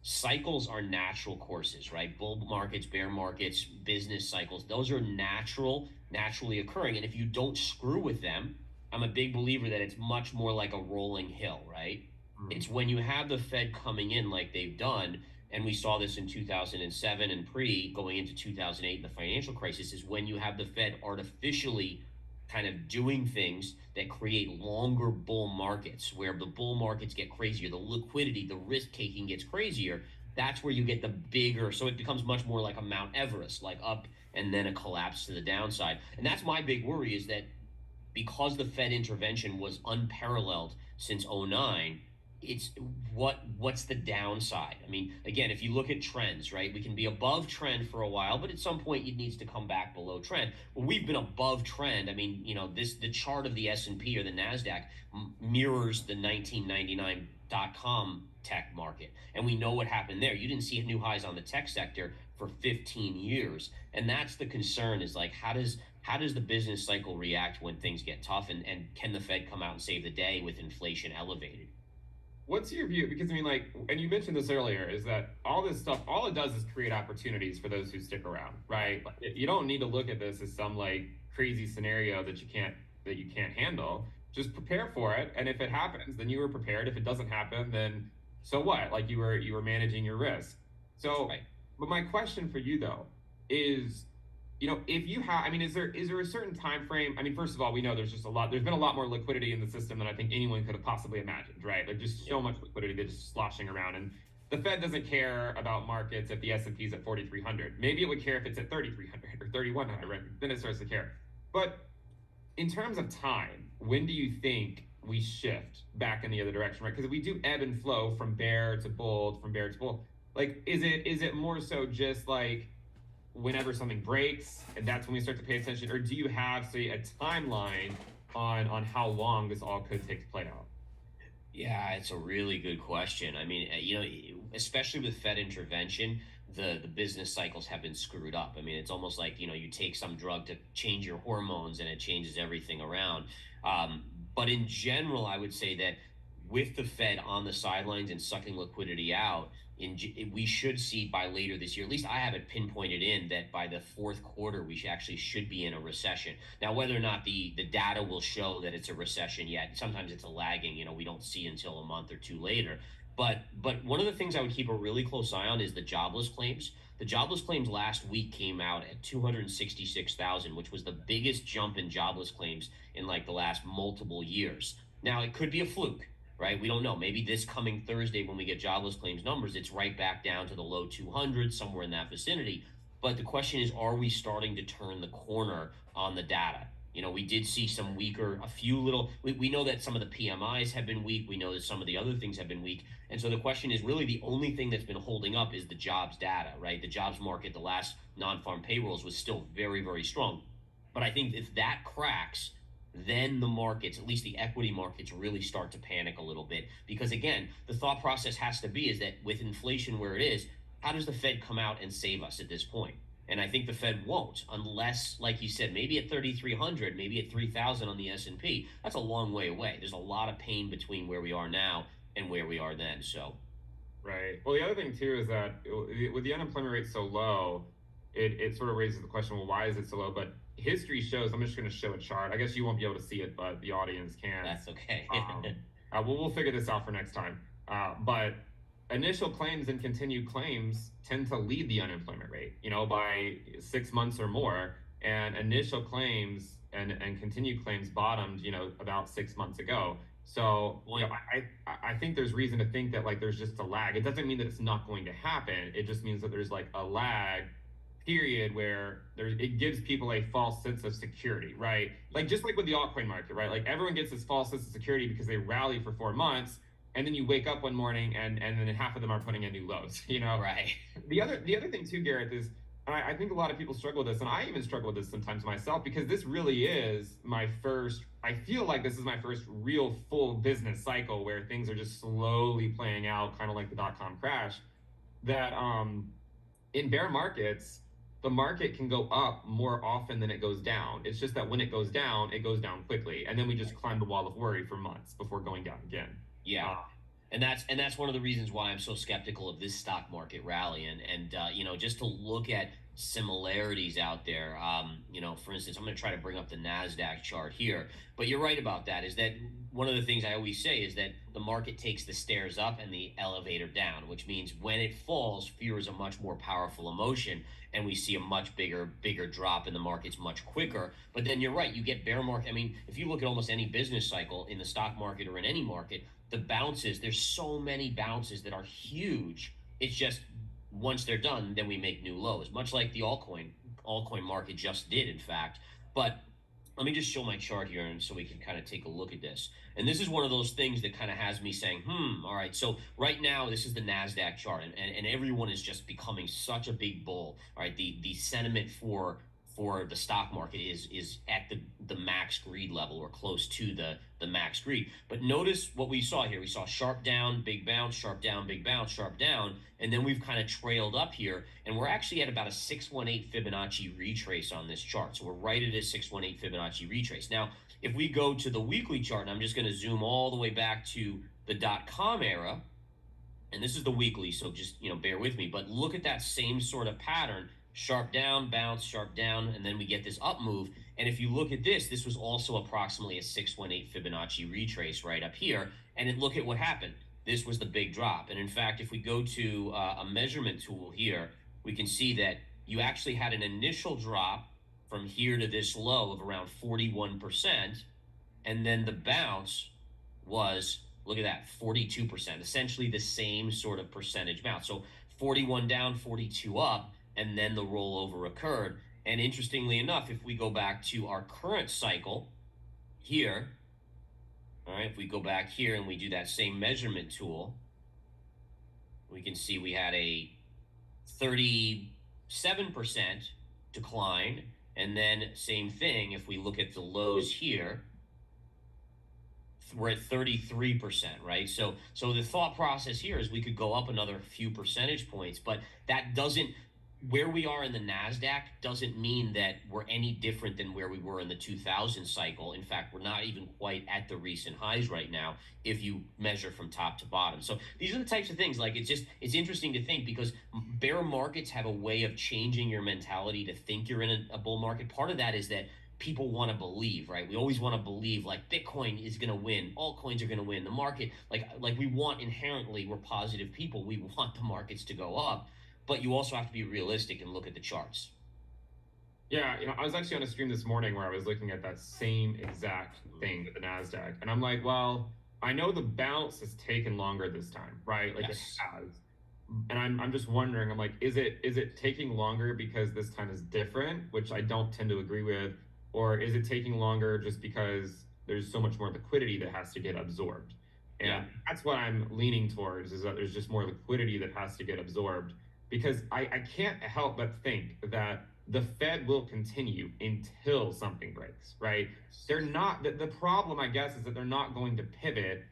cycles are natural courses, right? Bull markets, bear markets, business cycles, those are naturally occurring, and if you don't screw with them, I'm a big believer that it's much more like a rolling hill, right? Mm. It's when you have the Fed coming in like they've done, and we saw this in 2007 and pre going into 2008, the financial crisis, is when you have the Fed artificially kind of doing things that create longer bull markets where the bull markets get crazier, the liquidity, the risk taking gets crazier. That's where you get the bigger, so it becomes much more like a Mount Everest, like up and then a collapse to the downside. And that's my big worry, is that because the Fed intervention was unparalleled since '09, it's what's the downside? I mean, again, if you look at trends, right, we can be above trend for a while, but at some point it needs to come back below trend. Well, we've been above trend. I mean, the chart of the S&P or the Nasdaq mirrors the 1999.com tech market, and we know what happened there. You didn't see new highs on the tech sector for 15 years, and that's the concern, is like, how does the business cycle react when things get tough, and can the Fed come out and save the day with inflation elevated? What's your view? Because I mean, like, and you mentioned this earlier, is that all this stuff, all it does is create opportunities for those who stick around, right? Like, you don't need to look at this as some like crazy scenario that you can't handle. Just prepare for it, and if it happens, then you were prepared. If it doesn't happen, then so what? Like, you were managing your risk. So, Right. but my question for you though is, if you have, I mean, is there a certain time frame? I mean, first of all, we know there's been a lot more liquidity in the system than I think anyone could have possibly imagined, right? Like, just Yeah. so much liquidity that's just sloshing around, and the Fed doesn't care about markets if the S&P is at 4,300. Maybe it would care if it's at 3,300 or 3,100, right? Then it starts to care. But in terms of time, when do you think we shift back in the other direction, right? Because we do ebb and flow from bear to bull, from bear to bull. Like, is it more so just like whenever something breaks and that's when we start to pay attention, or do you have, say, a timeline on how long this all could take to play out? Yeah, it's a really good question. I mean, especially with Fed intervention, the business cycles have been screwed up. I mean, it's almost like, you take some drug to change your hormones and it changes everything around. Um, but in general, I would say that with the Fed on the sidelines and sucking liquidity out, we should see by later this year, at least I have it pinpointed in that by the fourth quarter, we should be in a recession. Now, whether or not the data will show that it's a recession yet, sometimes it's a lagging, we don't see until a month or two later. But one of the things I would keep a really close eye on is the jobless claims. The jobless claims last week came out at 266,000, which was the biggest jump in jobless claims in like the last multiple years. Now, it could be a fluke, right? We don't know. Maybe this coming Thursday, when we get jobless claims numbers, it's right back down to the low 200s, somewhere in that vicinity. But the question is, are we starting to turn the corner on the data? We did see some weaker, a few little, we know that some of the PMIs have been weak. We know that some of the other things have been weak. And so the question is, really the only thing that's been holding up is the jobs data, right? The jobs market, the last non-farm payrolls was still very, very strong. But I think if that cracks, then the markets, at least the equity markets, really start to panic a little bit. Because again, the thought process has to be is that with inflation where it is, how does the Fed come out and save us at this point? And I think the Fed won't, unless, like you said, maybe at 3,300, maybe at 3,000 on the S&P. That's a long way away. There's a lot of pain between where we are now and where we are then. So, Right. Well, the other thing too is that with the unemployment rate so low, it sort of raises the question, well, why is it so low? But history shows, I'm just going to show a chart. I guess you won't be able to see it, but the audience can. that's okay. We'll figure this out for next time. But initial claims and continued claims tend to lead the unemployment rate, by 6 months or more. And initial claims and continued claims bottomed, about 6 months ago. So, I think there's reason to think that like there's just a lag. It doesn't mean that it's not going to happen. It just means that there's like a lag period where it gives people a false sense of security, right? Like just like with the altcoin market, right? Like everyone gets this false sense of security because they rally for 4 months, and then you wake up one morning and then half of them are putting in new lows, Right. The other thing too, Gareth, is I think a lot of people struggle with this, and I even struggle with this sometimes myself, because this really is my first. I feel like this is my first real full business cycle where things are just slowly playing out, kind of like the dot-com crash. That in bear markets, the market can go up more often than it goes down. It's just that when it goes down quickly, and then we just climb the wall of worry for months before going down again. Yeah. And that's one of the reasons why I'm so skeptical of this stock market rally. And just to look at similarities out there. For instance, I'm going to try to bring up the Nasdaq chart here. But you're right about that. Is that one of the things I always say is that the market takes the stairs up and the elevator down, which means when it falls, fear is a much more powerful emotion, and we see a much bigger drop in the markets much quicker. But then you're right, you get bear market. I mean, if you look at almost any business cycle in the stock market or in any market, the bounces, there's so many bounces that are huge. It's just once they're done, then we make new lows, much like the altcoin market just did, in fact. But let me just show my chart here, and so we can kind of take a look at this. And this is one of those things that kind of has me saying, all right. So right now, this is the Nasdaq chart, and everyone is just becoming such a big bull. All right, the sentiment for the stock market is at the max greed level, or close to the max greed. But notice what we saw here. We saw sharp down, big bounce, sharp down, big bounce, sharp down, and then we've kind of trailed up here, and we're actually at about a 618 Fibonacci retrace on this chart. So we're right at a 618 Fibonacci retrace. Now, if we go to the weekly chart, and I'm just going to zoom all the way back to the dot-com era, and this is the weekly, so just bear with me, but look at that same sort of pattern. Sharp down, bounce, sharp down, and then we get this up move. And if you look at this was also approximately a 618 Fibonacci retrace right up here. And look at what happened. This was the big drop. And in fact, if we go to a measurement tool here, we can see that you actually had an initial drop from here to this low of around 41%. And then the bounce was, look at that, 42%, essentially the same sort of percentage bounce. So 41 down, 42 up, and then the rollover occurred. And interestingly enough, if we go back to our current cycle here, all right, if we go back here and we do that same measurement tool, we can see we had a 37% decline. And then same thing, if we look at the lows here, we're at 33%, right? So the thought process here is we could go up another few percentage points, but that doesn't, where we are in the NASDAQ doesn't mean that we're any different than where we were in the 2000 cycle. In fact, we're not even quite at the recent highs right now if you measure from top to bottom. So these are the types of things, like it's interesting to think, because bear markets have a way of changing your mentality to think you're in a bull market. Part of that is that people want to believe, right? We always want to believe like Bitcoin is going to win, altcoins are going to win, the market, like we want inherently, we're positive people, we want the markets to go up. But you also have to be realistic and look at the charts. Yeah, I was actually on a stream this morning where I was looking at that same exact thing with the NASDAQ. And I'm like, well, I know the bounce has taken longer this time, right? Like, yes, it has. And I'm just wondering, I'm like, is it taking longer because this time is different, which I don't tend to agree with, or is it taking longer just because there's so much more liquidity that has to get absorbed? And that's what I'm leaning towards, is that there's just more liquidity that has to get absorbed. Because I can't help but think that the Fed will continue until something breaks, right? They're not, the problem, I guess, is that they're not going to pivot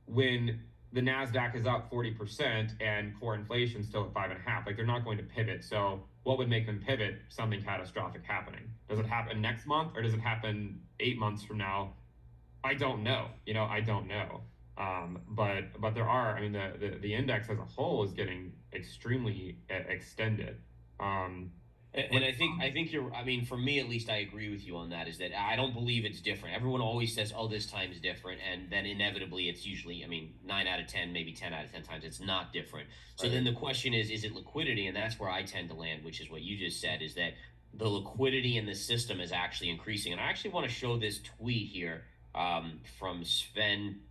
when the NASDAQ is up 40% and core inflation still at 5.5. Like, they're not going to pivot. So what would make them pivot? Something catastrophic happening. Does it happen next month, or does it happen 8 months from now? I don't know. I don't know. But there are. I mean, the index as a whole is getting extremely extended. And I think you're. I mean, for me at least, I agree with you on that. Is that I don't believe it's different. Everyone always says, "Oh, this time is different," and then inevitably, it's usually. I mean, 9 out of 10, maybe 10 out of 10 times, it's not different. So Right. then the question is it liquidity? And that's where I tend to land, which is what you just said. Is that the liquidity in the system is actually increasing? And I actually want to show this tweet here from Sven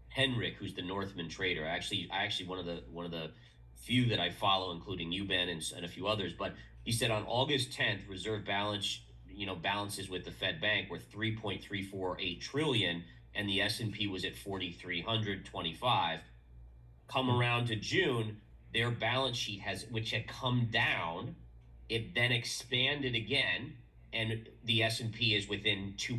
Henrik, who's the Northman trader. I actually one of the few that I follow, including you, Ben, and a few others. But he said on August 10th, reserve balances with the Fed Bank were 3.348 trillion, and the S&P was at 4,325. Come around to June, their balance sheet which had come down, it then expanded again, and the S&P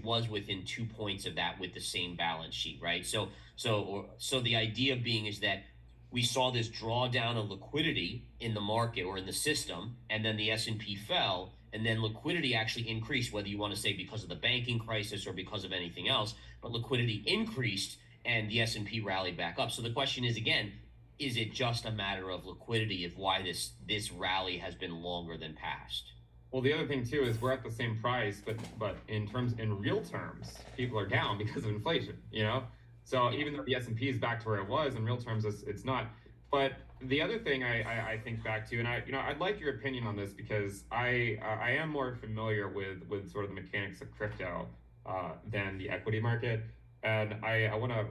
was within 2 points of that with the same balance sheet, right? So the idea being is that we saw this drawdown of liquidity in the market or in the system, and then the S&P fell, and then liquidity actually increased, whether you want to say because of the banking crisis or because of anything else, but liquidity increased and the S&P rallied back up. So the question is, again, is it just a matter of liquidity of why this rally has been longer than past? Well, the other thing too is we're at the same price, but in real terms, people are down because of inflation. So even though the S&P is back to where it was, in real terms, it's not. But the other thing I think back to, and I'd like your opinion on this, because I am more familiar with sort of the mechanics of crypto than the equity market, and I want to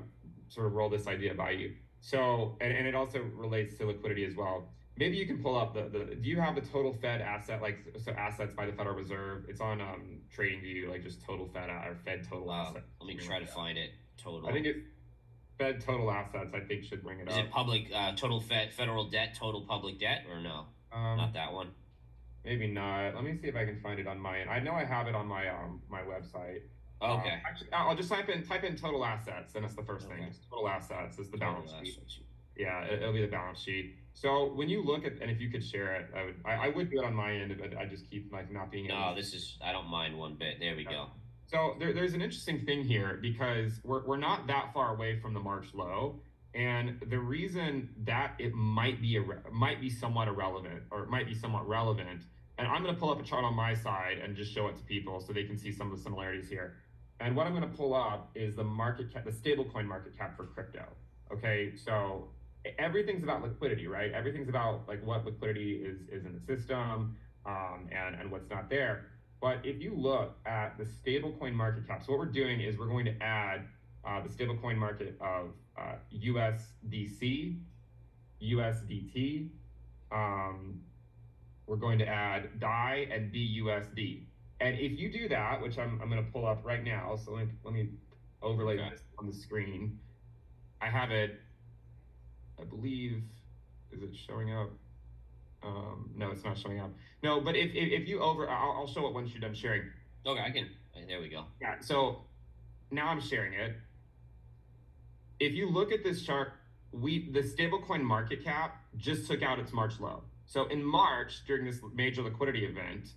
sort of roll this idea by you. So, and it also relates to liquidity as well. Maybe you can pull up do you have the total Fed asset, like, so assets by the Federal Reserve? It's on TradingView, like just total Fed or Fed total assets. Let me try to find it. Total. I think it's Fed total assets. I think should bring it up. Is it public total federal debt, total public debt, or no? Not that one. Maybe not. Let me see if I can find it on my end. I know I have it on my my website. Okay. Actually, I'll just type in total assets, and it's the first thing. Just total assets is the balance sheet. Yeah, it'll be the balance sheet. So when you look at, and if you could share it, I would do it on my end, but I just keep like not being able No, to. this is, I don't mind one bit. There we go. So there's an interesting thing here, because we're not that far away from the March low, and the reason that it might be somewhat irrelevant, or it might be somewhat relevant, and I'm going to pull up a chart on my side and just show it to people so they can see some of the similarities here. And what I'm going to pull up is the market cap, the stablecoin market cap for crypto. Okay, so everything's about liquidity, right? Everything's about like what liquidity is in the system, and what's not there. But if you look at the stablecoin market cap, so what we're doing is we're going to add the stablecoin market of USDC, USDT. We're going to add DAI and BUSD. And if you do that, which I'm going to pull up right now, so let me overlay this on the screen. I have it, I believe, is it showing up? No, it's not showing up. No, but if you I'll show it once you're done sharing. Okay, there we go. Yeah, so now I'm sharing it. If you look at this chart, the stablecoin market cap just took out its March low. So in March, during this major liquidity event,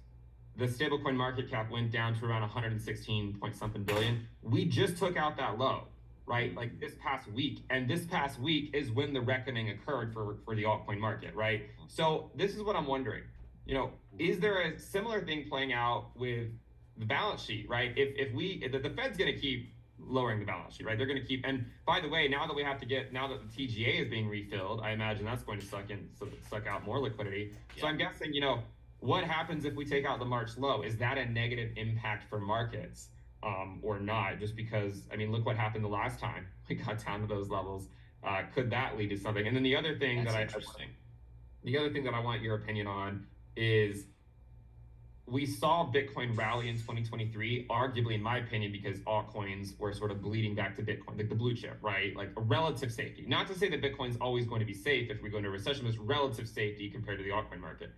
the stablecoin market cap went down to around 116 point something billion. We just took out that low, right? Like this past week. And this past week is when the reckoning occurred for the altcoin market, right? So this is what I'm wondering. Is there a similar thing playing out with the balance sheet, right? If the Fed's going to keep lowering the balance sheet, right? They're going to keep, and by the way, now that the TGA is being refilled, I imagine that's going to suck out more liquidity. Yeah. So I'm guessing, what happens if we take out the March low? Is that a negative impact for markets, or not? Just because, I mean, look what happened the last time we got down to those levels. Could that lead to something? And then the other thing that I want your opinion on is, we saw Bitcoin rally in 2023, arguably, in my opinion, because altcoins were sort of bleeding back to Bitcoin, like the blue chip, right? Like a relative safety. Not to say that Bitcoin's always going to be safe if we go into a recession, but it's relative safety compared to the altcoin market.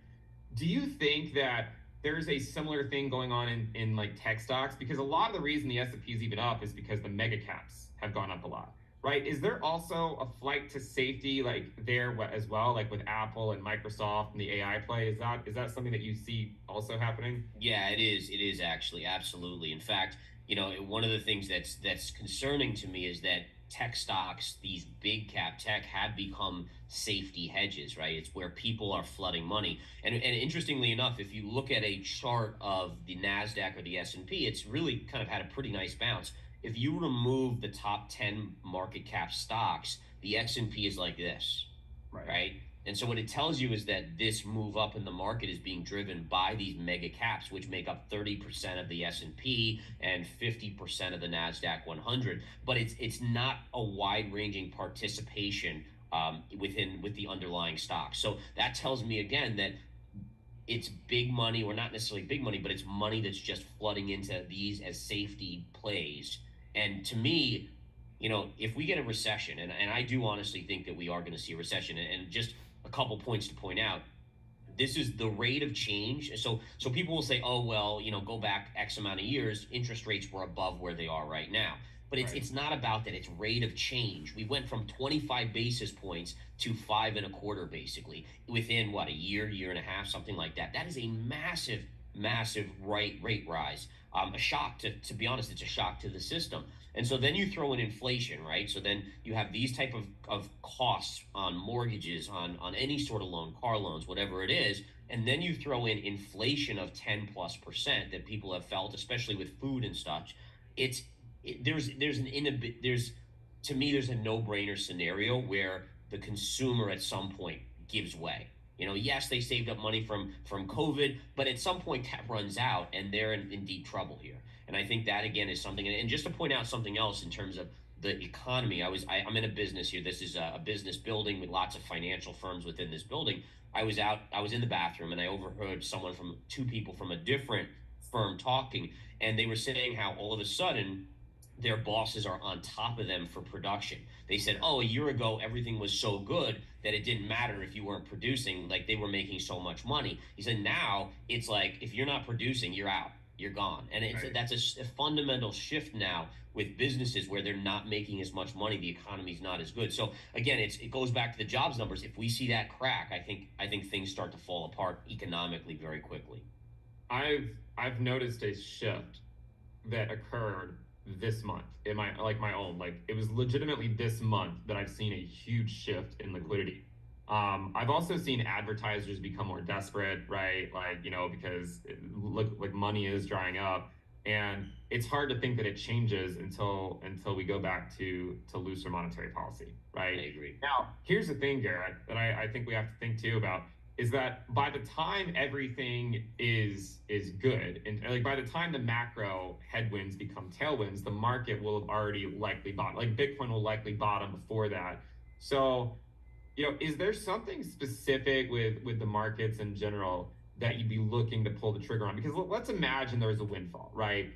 Do you think that there's a similar thing going on in like tech stocks, because a lot of the reason the S&P is even up is because the mega caps have gone up a lot, right? Is there also a flight to safety like there as well, like with Apple and Microsoft and the AI play? Is that something that you see also happening? Yeah, it is. It is actually absolutely. In fact, one of the things that's concerning to me is that tech stocks, these big cap tech, have become safety hedges, right? It's where people are flooding money. And interestingly enough, if you look at a chart of the Nasdaq or the S&P, it's really kind of had a pretty nice bounce. If you remove the top 10 market cap stocks, the S&P is like this, Right. right? And so what it tells you is that this move up in the market is being driven by these mega caps, which make up 30% of the S&P and 50% of the Nasdaq 100. But it's not a wide-ranging participation with the underlying stocks. So that tells me again that it's big money, or not necessarily big money, but it's money that's just flooding into these as safety plays. And to me, if we get a recession, and I do honestly think that we are going to see a recession, and just a couple points to point out, this is the rate of change. So people will say, oh well, go back X amount of years, interest rates were above where they are right now. But it's Right. it's not about that. It's rate of change. We went from 25 basis points to 5.25 basically within what, a year and a half, something like that. That is a massive, massive rate rise. A shock to be honest, it's a shock to the system. And so then you throw in inflation, right? So then you have these type of costs on mortgages, on any sort of loan, car loans, whatever it is. And then you throw in inflation of 10+% that people have felt, especially with food and such. It's there's to me there's a no-brainer scenario where the consumer at some point gives way. Yes, they saved up money from COVID, but at some point that runs out and they're in deep trouble here. And I think that again is something. And just to point out something else in terms of the economy, I'm in a business here. This is a business building with lots of financial firms within this building. I was in the bathroom and I overheard two people from a different firm talking, and they were saying how all of a sudden their bosses are on top of them for production. They said, oh, a year ago, everything was so good that it didn't matter if you weren't producing, like they were making so much money. He said, now it's like, if you're not producing, you're out, you're gone. And Right. that's a fundamental shift now with businesses where they're not making as much money. The economy's not as good. So again, it goes back to the jobs numbers. If we see that crack, I think things start to fall apart economically very quickly. I've noticed a shift that occurred this month in my own, like it was legitimately this month that I've seen a huge shift in liquidity. I've also seen advertisers become more desperate, right? Like, because look, like money is drying up, and it's hard to think that it changes until we go back to looser monetary policy, I right? agree. Now, here's the thing, Garrett, that I think we have to think too about, is that by the time everything is good, and like by the time the macro headwinds become tailwinds, the market will have already likely bottomed. Like Bitcoin will likely bottom before that. So, is there something specific with the markets in general that you'd be looking to pull the trigger on? Because let's imagine there was a windfall, right?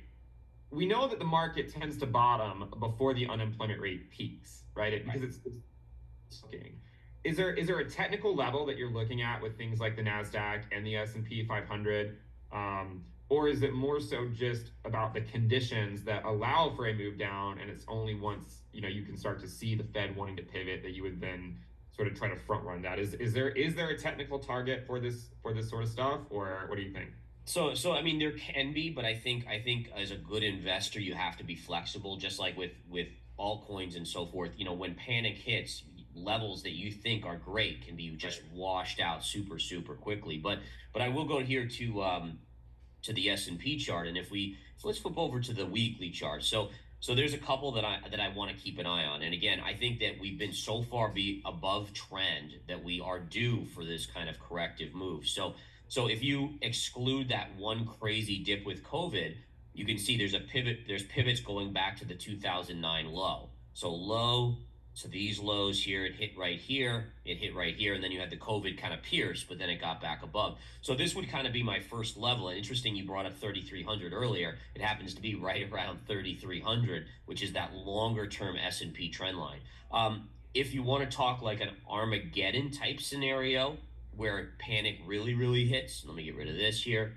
We know that the market tends to bottom before the unemployment rate peaks, right? Because it's looking. Is there a technical level that you're looking at with things like the Nasdaq and the S&P 500, or is it more so just about the conditions that allow for a move down, and it's only once you can start to see the Fed wanting to pivot that you would then sort of try to front run that? Is there a technical target for this sort of stuff, or what do you think? So I mean, there can be, but I think as a good investor, you have to be flexible, just like with altcoins and so forth. When panic hits, levels that you think are great can be Right. just washed out super quickly. But I will go here to the S&P chart, and let's flip over to the weekly chart. So there's a couple that I want to keep an eye on. And again, I think that we've been so far be above trend that we are due for this kind of corrective move. So if you exclude that one crazy dip with COVID, you can see there's pivots going back to the 2009 low. So low to these lows here, it hit right here, and then you had the COVID kind of pierce, but then it got back above. So this would kind of be my first level. And interesting, you brought up 3,300 earlier. It happens to be right around 3,300, which is that longer term S&P trend line. If you want to talk like an Armageddon type scenario where panic really hits, let me get rid of this here.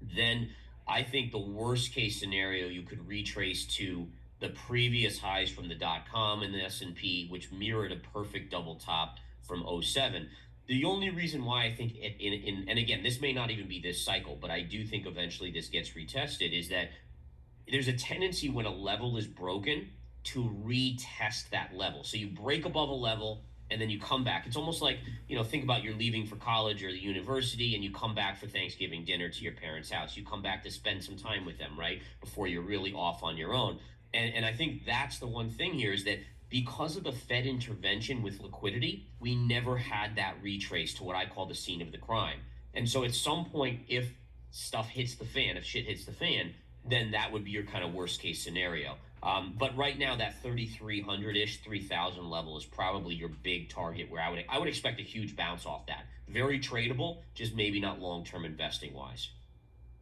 then I think the worst case scenario you could retrace to the previous highs from the .com and the S&P, which mirrored a perfect double top from '07. The only reason why I think and again, this may not even be this cycle, but I do think eventually this gets retested, is that there's a tendency when a level is broken to retest that level. So you break above a level and then you come back. It's almost like, think about you're leaving for college or the university and you come back for Thanksgiving dinner to your parents' house. You come back to spend some time with them, right? Before you're really off on your own. And I think that's the one thing here, is that because of the Fed intervention with liquidity, we never had that retrace to what I call the scene of the crime. And so at some point, if stuff hits the fan, if shit hits the fan, then that would be your kind of worst case scenario. But right now, that 3,300 ish, 3,000 level is probably your big target, where I would expect a huge bounce off that. Very tradable, just maybe not long term investing wise.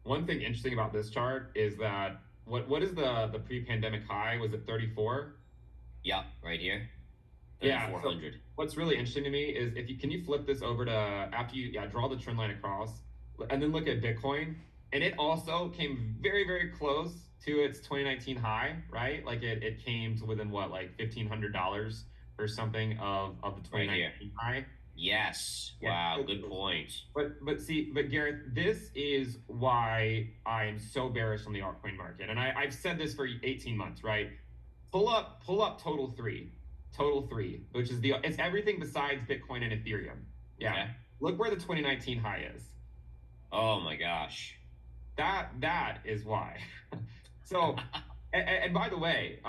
One thing interesting about this chart is that what is the pre-pandemic high? Was it 34? Yeah, right here. Yeah. So 3,400. what's really interesting to me is, if you can you flip this over to, after you draw the trend line across, and then look at Bitcoin, and it also came very, very close to its 2019 high, right? Like it came to within what, like $1,500 or something of the 2019 high. Yes. Yeah. Wow. Good point. But Gareth, this is why I am so bearish on the altcoin market, and I've said this for 18 months, right? Pull up total three, which is it's everything besides Bitcoin and Ethereum. Yeah. Okay. Look where the 2019 high is. Oh my gosh. That is why. So, and by the way,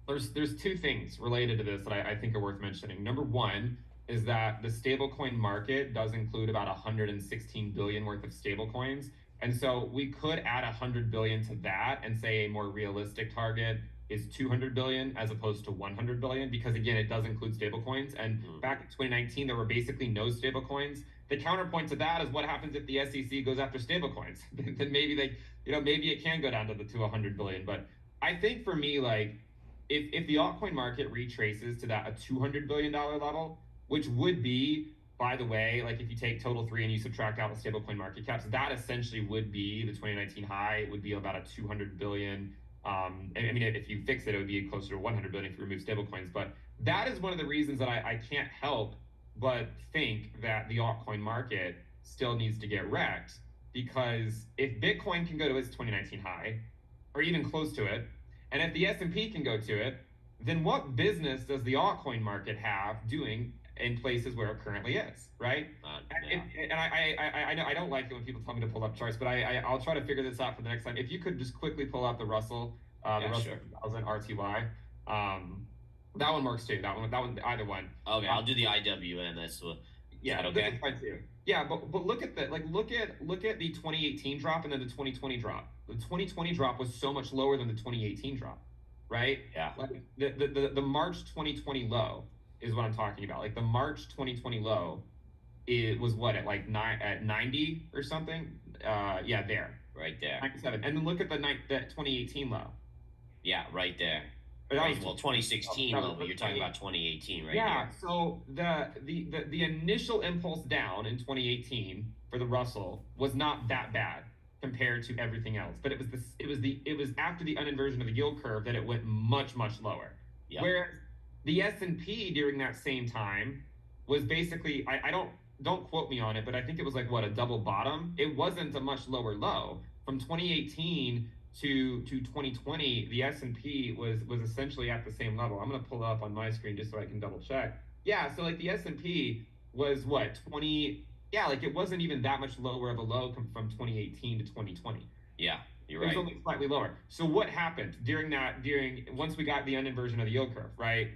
there's two things related to this that I think are worth mentioning. Number one is that the stablecoin market does include about 116 billion worth of stablecoins, and so we could add 100 billion to that and say a more realistic target is 200 billion as opposed to 100 billion, because again, it does include stablecoins. And back in 2019, there were basically no stablecoins. The counterpoint to that is, what happens if the SEC goes after stablecoins? Then maybe maybe it can go down to 100 billion. But I think for me, like, if the altcoin market retraces to a $200 billion level, which would be, by the way, like if you take total three and you subtract out the stablecoin market caps, that essentially would be the 2019 high. It would be about a 200 billion. I mean, if you fix it, it would be closer to 100 billion if you remove stablecoins. But that is one of the reasons that I can't help but think that the altcoin market still needs to get wrecked, because if Bitcoin can go to its 2019 high, or even close to it, and if the S&P can go to it, then what business does the altcoin market have doing in places where it currently is, right? Yeah. And I know I don't like it when people tell me to pull up charts, but I'll try to figure this out for the next time. If you could just quickly pull up the Russell, Sure. 2000 RTY, that one works too. That one, either one. Okay, I'll do the IWM. That's what. Yeah, that okay. That's fine too. Yeah, but look at the 2018 drop and then the 2020 drop. The 2020 drop was so much lower than the 2018 drop, right? Yeah. Like the March 2020 low is what I'm talking about. Like the March 2020 low, it was what, at 90 or something. Yeah, there. Right there. 97. And then look at the 2018 low. Yeah, right there. Right, well, 2016 low, but you're talking about 2018, right? Yeah. Here. So the initial impulse down in 2018 for the Russell was not that bad compared to everything else, but it was after the uninversion of the yield curve that it went much lower. Yep. Whereas the S&P during that same time was basically, I don't quote me on it, but I think it was like a double bottom. It wasn't a much lower low. From 2018 to 2020, the S&P was essentially at the same level. I'm going to pull it up on my screen just so I can double check. Yeah, so like the S&P was what, 20, yeah, like it wasn't even that much lower of a low from 2018 to 2020. Yeah, you're right. It was only slightly lower. So what happened once we got the uninversion of the yield curve, right?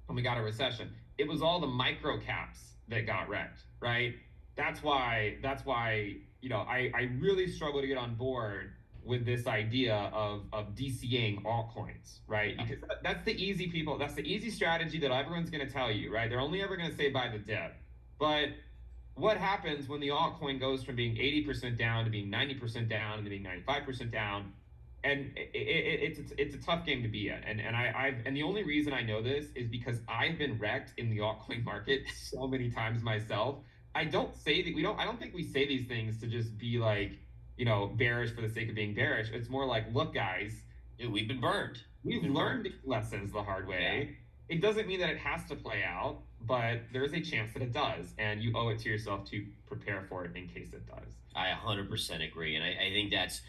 When we got a recession, it was all the micro caps that got wrecked, right? That's why I really struggle to get on board with this idea of DCAing altcoins, right? Yeah. Because that's the easy strategy that everyone's going to tell you, right? They're only ever going to say buy the dip. But what happens when the altcoin goes from being 80% down to being 90% down and to being 95% down? And it's a tough game to be in. And the only reason I know this is because I've been wrecked in the altcoin market so many times myself. I don't think we say these things to just be like, bearish for the sake of being bearish. It's more like, look, guys, Dude, we've been burned. we've learned lessons the hard Yeah. way. It doesn't mean that it has to play out, but there's a chance that it does, and you owe it to yourself to prepare for it in case it does. I 100% agree, and I think that's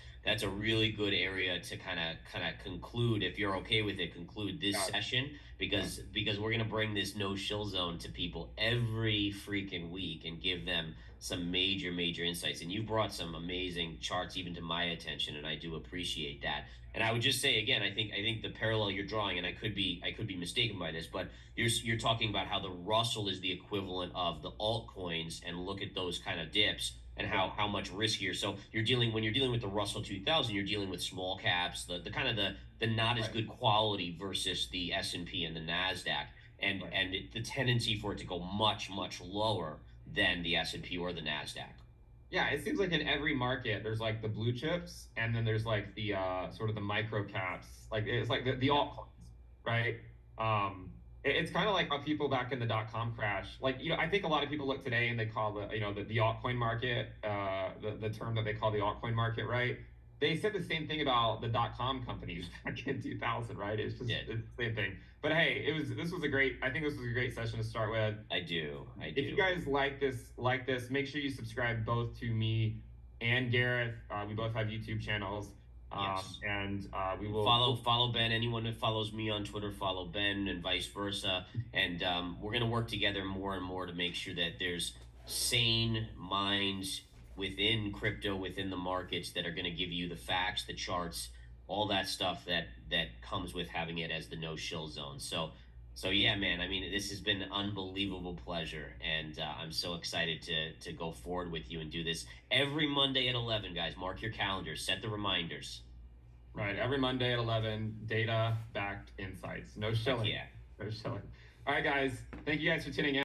a really good area to kind of conclude, if you're okay with it, conclude this Yeah. session, because we're gonna bring this no shill zone to people every freaking week and give them some major insights. And you've brought some amazing charts even to my attention, and I do appreciate that. And I would just say again, I think the parallel you're drawing, and I could be mistaken by this, but you're talking about how the Russell is the equivalent of the altcoins, and look at those kind of dips and how much riskier. So when you're dealing with the Russell 2000, you're dealing with small caps, the kind of the not as Right. good quality versus the S&P and the Nasdaq, and Right. the tendency for it to go much lower than the S&P or the Nasdaq. Yeah, it seems like in every market there's like the blue chips, and then there's like the sort of the micro caps. Like it's like the Yeah. altcoins, right? It's kind of like how people back in the dot-com crash, like I think a lot of people look today and they call the altcoin market, the term that they call the altcoin market, right? They said the same thing about the dot-com companies back in 2000, right? It's just Did. it's the same thing. But hey, this was a great. I think this was a great session to start with. I do. If you guys like this, make sure you subscribe both to me and Gareth. We both have YouTube channels. Yes. And we will Follow Ben. Anyone that follows me on Twitter, follow Ben, and vice versa. And we're going to work together more and more to make sure that there's sane minds within crypto, within the markets, that are going to give you the facts, the charts, all that stuff that comes with having it as the no shill zone. So yeah, man. I mean, this has been an unbelievable pleasure, and I'm so excited to go forward with you and do this every Monday at 11, guys. Mark your calendars, set the reminders. right every Monday at 11. Data backed insights. No Heck shilling. yeah. No shilling. All right, guys. Thank you guys for tuning in.